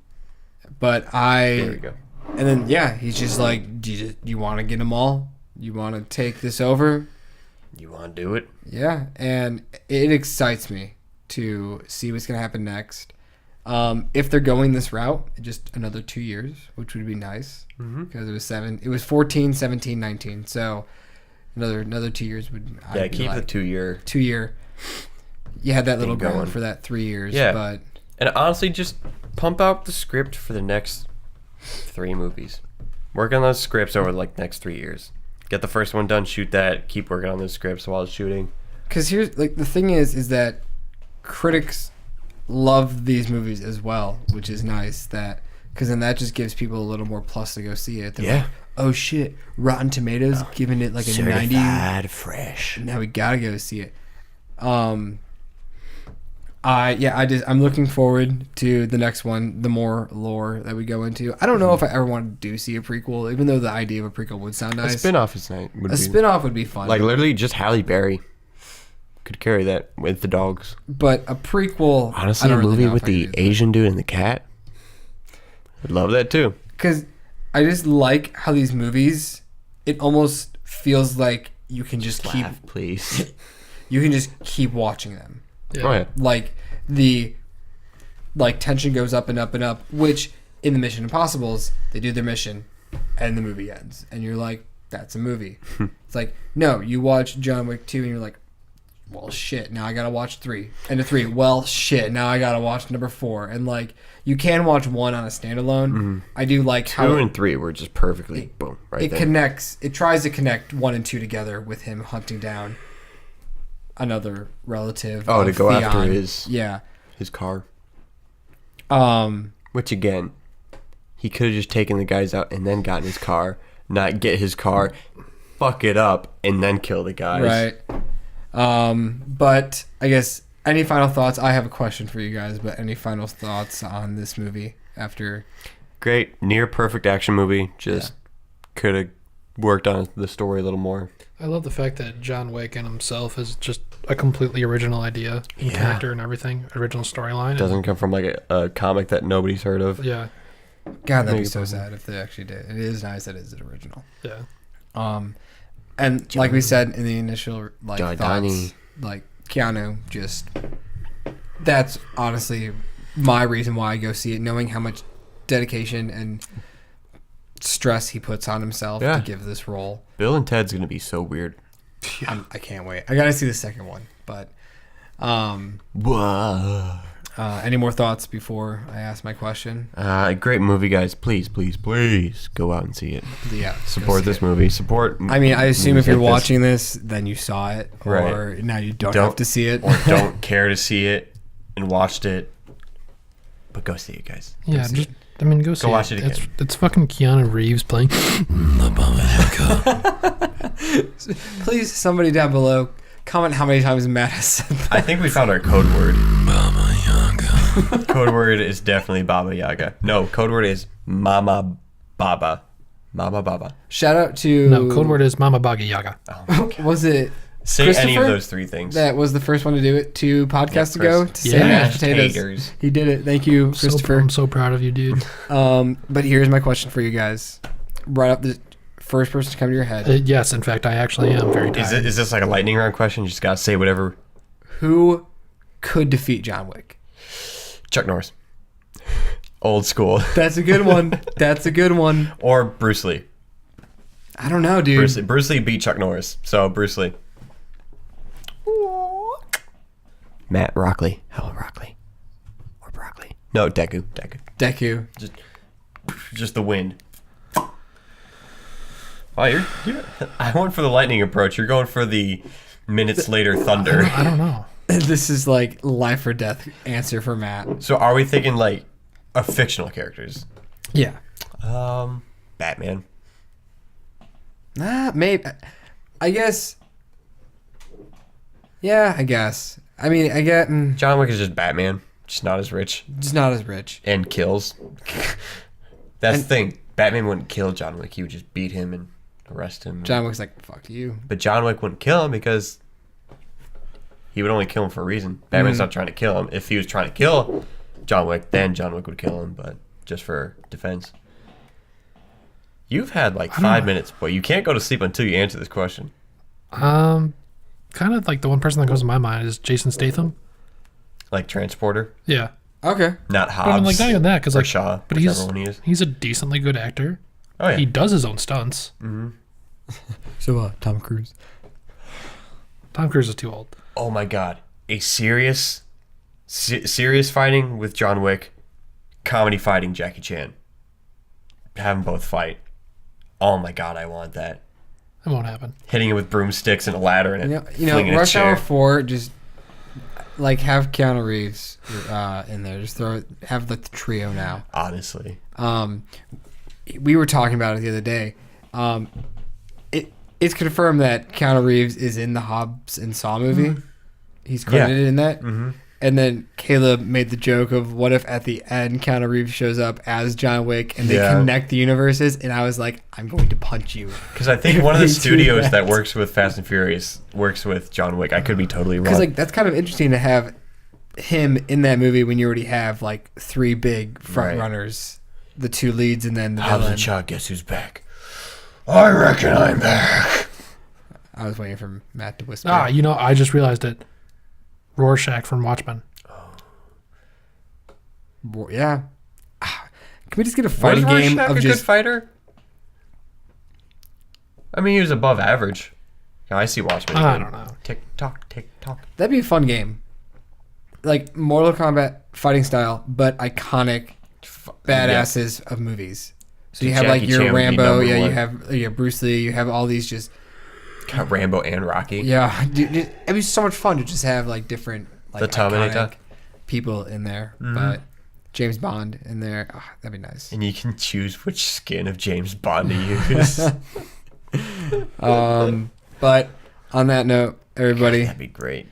Speaker 1: But
Speaker 2: There we go.
Speaker 1: And then he's just like, do you want to get them all? You want to take this over?
Speaker 2: You want to do it?
Speaker 1: Yeah, and it excites me to see what's gonna happen next. If they're going this route, just another 2 years, which would be nice because it was 14, 17, 19. So another 2 years would
Speaker 2: Keep the 2 year.
Speaker 1: 2 year. You had that little
Speaker 2: going
Speaker 1: ground for that 3 years.
Speaker 2: Yeah.
Speaker 1: But
Speaker 2: And honestly, just pump out the script for the next 3 movies. Work on those scripts over like next 3 years. Get the first one done, shoot that, keep working on those scripts while it's shooting.
Speaker 1: because here's like the thing is that critics love these movies as well, which is nice. That because then that just gives people a little more plus to go see it. They're like, oh shit, Rotten Tomatoes giving it like a 90.
Speaker 2: Certified fresh.
Speaker 1: Now we gotta go see it. I'm looking forward to the next one, the more lore that we go into. I don't know if I ever want to see a prequel, even though the idea of a prequel would sound nice.
Speaker 2: A spin-off is nice.
Speaker 1: A spin-off would be fun.
Speaker 2: Like literally just Halle Berry could carry that with the dogs.
Speaker 1: But a prequel,
Speaker 2: Honestly,
Speaker 1: I
Speaker 2: a
Speaker 1: don't really
Speaker 2: movie
Speaker 1: know
Speaker 2: with
Speaker 1: if I
Speaker 2: the
Speaker 1: could do that.
Speaker 2: Asian dude and the cat. I'd love that too.
Speaker 1: Because I just like how these movies, it almost feels like you can just
Speaker 2: Laugh, please.
Speaker 1: you can just keep watching them.
Speaker 3: Yeah.
Speaker 2: Oh yeah.
Speaker 1: Like the tension goes up and up and up, which in the Mission Impossibles, they do their mission and the movie ends. And you're like, that's a movie. It's like, no, you watch John Wick 2 and you're like, well, shit, now I gotta watch 3. And 3, well, shit, now I gotta watch number 4. And like, you can watch 1 on a standalone. I do like
Speaker 2: 2
Speaker 1: how
Speaker 2: and 3 were just perfectly boom right
Speaker 1: it
Speaker 2: there.
Speaker 1: connects. It tries to connect 1 and 2 together with him hunting down another relative.
Speaker 2: Oh,
Speaker 1: of
Speaker 2: to go after
Speaker 1: Theon.
Speaker 2: his car.
Speaker 1: Um,
Speaker 2: Which again, he could have just taken the guys out and then gotten his car, not get his car, fuck it up, and then kill the guys.
Speaker 1: right. But I guess any final thoughts? I have a question for you guys, but any final thoughts on this movie after?
Speaker 2: Great, near perfect action movie. Just could have worked on the story a little more.
Speaker 3: I love the fact that John Wick and himself is just a completely original idea and character and everything, original storyline.
Speaker 2: Doesn't come from like a comic that nobody's heard of.
Speaker 3: Yeah,
Speaker 1: God, that'd be
Speaker 2: Maybe
Speaker 1: so
Speaker 2: probably.
Speaker 1: sad if they actually did. It is nice that it's original.
Speaker 3: yeah.
Speaker 1: And like we said in the initial like
Speaker 2: Johnny.
Speaker 1: thoughts, like Keanu, just that's honestly my reason why I go see it, knowing how much dedication and stress he puts on himself
Speaker 2: Yeah.
Speaker 1: to give this role.
Speaker 2: Bill and Ted's gonna be so weird.
Speaker 1: I can't wait. I gotta see the second one. But any more thoughts before I ask my question?
Speaker 2: Great movie, guys. Please go out and see it.
Speaker 1: Yeah,
Speaker 2: support this movie. Support.
Speaker 1: I mean, I assume if you're watching this, then you saw it, or
Speaker 2: right.
Speaker 1: Now you don't have to see it,
Speaker 2: or don't care to see it and watched it. But go see it, guys.
Speaker 3: Go see it. Go see
Speaker 2: watch it again.
Speaker 3: It's fucking Keanu Reeves playing the Baba Yaga.
Speaker 1: Please, somebody down below, comment how many times Matt has said that.
Speaker 2: I think we found our code word.
Speaker 3: Baba Yaga.
Speaker 2: Code word is definitely Baba Yaga. No, code word is Mama Baba. Mama Baba.
Speaker 1: Shout out to...
Speaker 3: No, code word is Mama Baga Yaga.
Speaker 2: Oh my God.
Speaker 1: Was it...
Speaker 2: Say any of those three things.
Speaker 1: That was the first one to do it 2 podcasts ago. To say
Speaker 3: Yeah.
Speaker 1: mashed potatoes. He did it. Thank you, Christopher.
Speaker 3: I'm so proud of you, dude.
Speaker 1: But here's my question for you guys. Right up the first person to come to your head.
Speaker 3: Yes, in fact, I actually am very tired.
Speaker 2: Is this like a lightning round question? You just gotta say whatever.
Speaker 1: Who could defeat John Wick?
Speaker 2: Chuck Norris. Old school.
Speaker 1: That's a good one. That's a good one.
Speaker 2: Or Bruce Lee.
Speaker 1: I don't know, dude.
Speaker 2: Bruce Lee beat Chuck Norris. So Bruce Lee. Matt Rockley. Hello, Rockley. Or broccoli. No, Deku.
Speaker 1: Deku.
Speaker 2: Just the wind. Wow, I went for the lightning approach. You're going for the minutes later thunder.
Speaker 3: I don't know.
Speaker 1: This is like life or death answer for Matt.
Speaker 2: So are we thinking like a fictional characters?
Speaker 1: Yeah.
Speaker 2: Batman.
Speaker 1: Maybe. I guess. Yeah, I guess. I mean, I get...
Speaker 2: John Wick is just Batman. Just not as rich.
Speaker 1: Just not as rich.
Speaker 2: And kills. That's the thing. Batman wouldn't kill John Wick. He would just beat him and arrest him.
Speaker 1: John Wick's like, fuck you.
Speaker 2: But John Wick wouldn't kill him because he would only kill him for a reason. Batman's not trying to kill him. If he was trying to kill John Wick, then John Wick would kill him, but just for defense. You've had like 5 minutes, but you can't go to sleep until you answer this question.
Speaker 3: Kind of like the one person that goes to my mind is Jason Statham.
Speaker 2: Like Transporter?
Speaker 3: Yeah.
Speaker 1: Okay.
Speaker 2: Not Hobbs.
Speaker 3: But I'm like, not even that, because like,
Speaker 2: Shaw,
Speaker 3: but he's a decently good actor.
Speaker 2: Oh yeah.
Speaker 3: He does his own stunts.
Speaker 2: Mm-hmm.
Speaker 1: So Tom Cruise.
Speaker 3: Tom Cruise is too old.
Speaker 2: Oh my God. A serious fighting with John Wick, comedy fighting Jackie Chan. Have them both fight. Oh my God, I want that.
Speaker 3: It won't happen.
Speaker 2: Hitting it with broomsticks and a ladder and
Speaker 1: you know, Rush Hour 4, just like have Keanu Reeves in there. Just have the trio now.
Speaker 2: Honestly.
Speaker 1: We were talking about it the other day. It's confirmed that Keanu Reeves is in the Hobbs and Saw movie. Mm-hmm. He's credited in that. Mm-hmm. And then Caleb made the joke of what if at the end Keanu Reeves shows up as John Wick and they connect the universes, and I was like, I'm going to punch you.
Speaker 2: Because I think one of the studios that works with Fast and Furious works with John Wick. I could be totally wrong.
Speaker 1: Because like that's kind of interesting to have him in that movie when you already have like 3 big front runners, the 2 leads, and then the villain.
Speaker 2: Hobbs and guess who's back? I reckon I'm back.
Speaker 1: I was waiting for Matt to whisper.
Speaker 3: I just realized it. Rorschach from Watchmen.
Speaker 1: Yeah. Can we just get a fighting game of just...
Speaker 2: good fighter? I mean, he was above average. Yeah, I see Watchmen.
Speaker 3: I don't know.
Speaker 2: Tick tock, tick tock.
Speaker 1: That'd be a fun game. Like Mortal Kombat fighting style, but iconic badasses of movies. So you have like your Rambo, you have Bruce Lee, you have all these just...
Speaker 2: Got Rambo and Rocky.
Speaker 1: Yeah, dude, it'd be so much fun to just have like different like
Speaker 2: the Terminator
Speaker 1: people in there, but James Bond in there, that'd be nice.
Speaker 2: And you can choose which skin of James Bond to use.
Speaker 1: But on that note, everybody,
Speaker 2: that'd be great.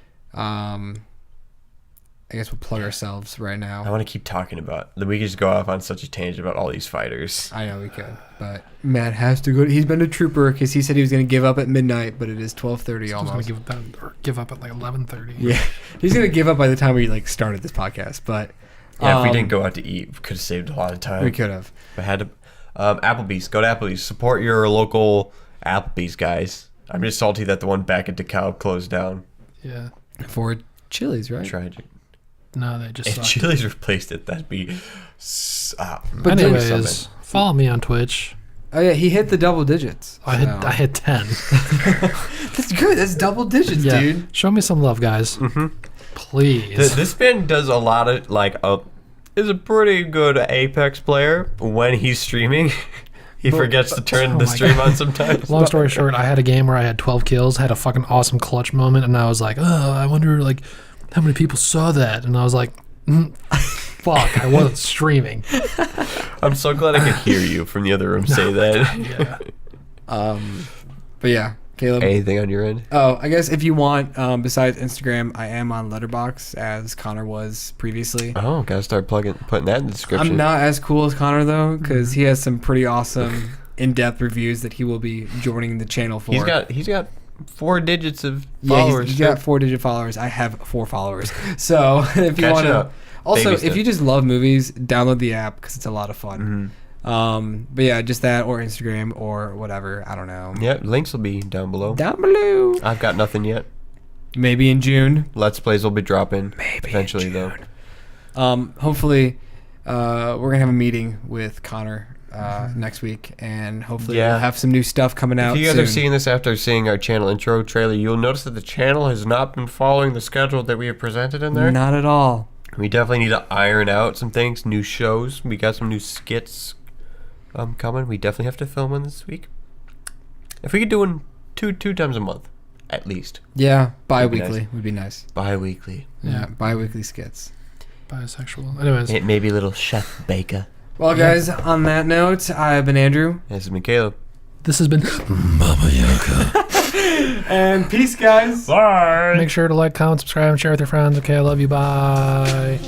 Speaker 1: I guess we'll plug ourselves right now.
Speaker 2: I want to keep talking about. We could just go off on such a tangent about all these fighters.
Speaker 1: I know we could, but Matt has to go. He's been a trooper because he said he was going to give up at midnight, but it is 12:30 almost.
Speaker 3: He's going to give up at like 11:30.
Speaker 1: Yeah, he's going to give up by the time we like started this podcast. But
Speaker 2: yeah, if we didn't go out to eat, we could have saved a lot of time.
Speaker 1: We could have.
Speaker 2: But had to. Applebee's. Go to Applebee's. Support your local Applebee's, guys. I'm just salty that the one back at DeKalb closed down.
Speaker 3: Yeah.
Speaker 1: For Chili's, right?
Speaker 2: Tragic.
Speaker 3: No, they just.
Speaker 2: If Chili's replaced it, that'd be.
Speaker 3: But anyways, follow me on Twitch.
Speaker 1: Oh yeah, he hit the double digits.
Speaker 3: I hit 10.
Speaker 1: That's good. That's double digits, dude.
Speaker 3: Show me some love, guys. Please.
Speaker 2: This man does a lot of is a pretty good Apex player when he's streaming. He forgets to turn the stream on sometimes.
Speaker 3: Long story short, I had a game where I had 12 kills, had a fucking awesome clutch moment, and I was like, oh, I wonder how many people saw that, and I was like, fuck, I wasn't streaming.
Speaker 2: I'm so glad I could hear you from the other room say that.
Speaker 3: Yeah.
Speaker 1: But yeah, Caleb.
Speaker 2: Anything on your end?
Speaker 1: Oh, I guess if you want, besides Instagram, I am on Letterboxd as Connor was previously.
Speaker 2: Oh, gotta start putting that in the description.
Speaker 1: I'm not as cool as Connor though, because he has some pretty awesome in-depth reviews that he will be joining the channel for.
Speaker 2: He's got 4 digits of followers.
Speaker 1: He's got 4-digit followers. I have 4 followers. So if you want to, also if you just love movies, download the app because it's a lot of fun. But yeah, just that or Instagram or whatever. I don't know.
Speaker 2: Yeah, links will be down below. I've got nothing yet.
Speaker 1: Maybe in June.
Speaker 2: Let's Plays will be dropping.
Speaker 1: Maybe
Speaker 2: eventually though.
Speaker 1: Hopefully, we're gonna have a meeting with Connor next week, and hopefully we'll have some new stuff coming out.
Speaker 2: If you guys
Speaker 1: soon.
Speaker 2: are seeing this after seeing our channel intro trailer, you'll notice that the channel has not been following the schedule that we have presented in there.
Speaker 1: Not at all.
Speaker 2: We definitely need to iron out some things, new shows. We got some new skits coming. We definitely have to film one this week. If we could do one two times a month, at least.
Speaker 1: Yeah, bi-weekly would be nice.
Speaker 2: Bi-weekly.
Speaker 1: Yeah, bi-weekly skits.
Speaker 3: Bisexual. Anyways.
Speaker 2: It may be a little Chef Baker.
Speaker 1: Well, guys, on that note, I've been Andrew.
Speaker 2: This has been Caleb.
Speaker 3: This has been Baba Yaga.
Speaker 1: And peace, guys.
Speaker 2: Bye.
Speaker 3: Make sure to like, comment, subscribe, and share with your friends. Okay, I love you. Bye.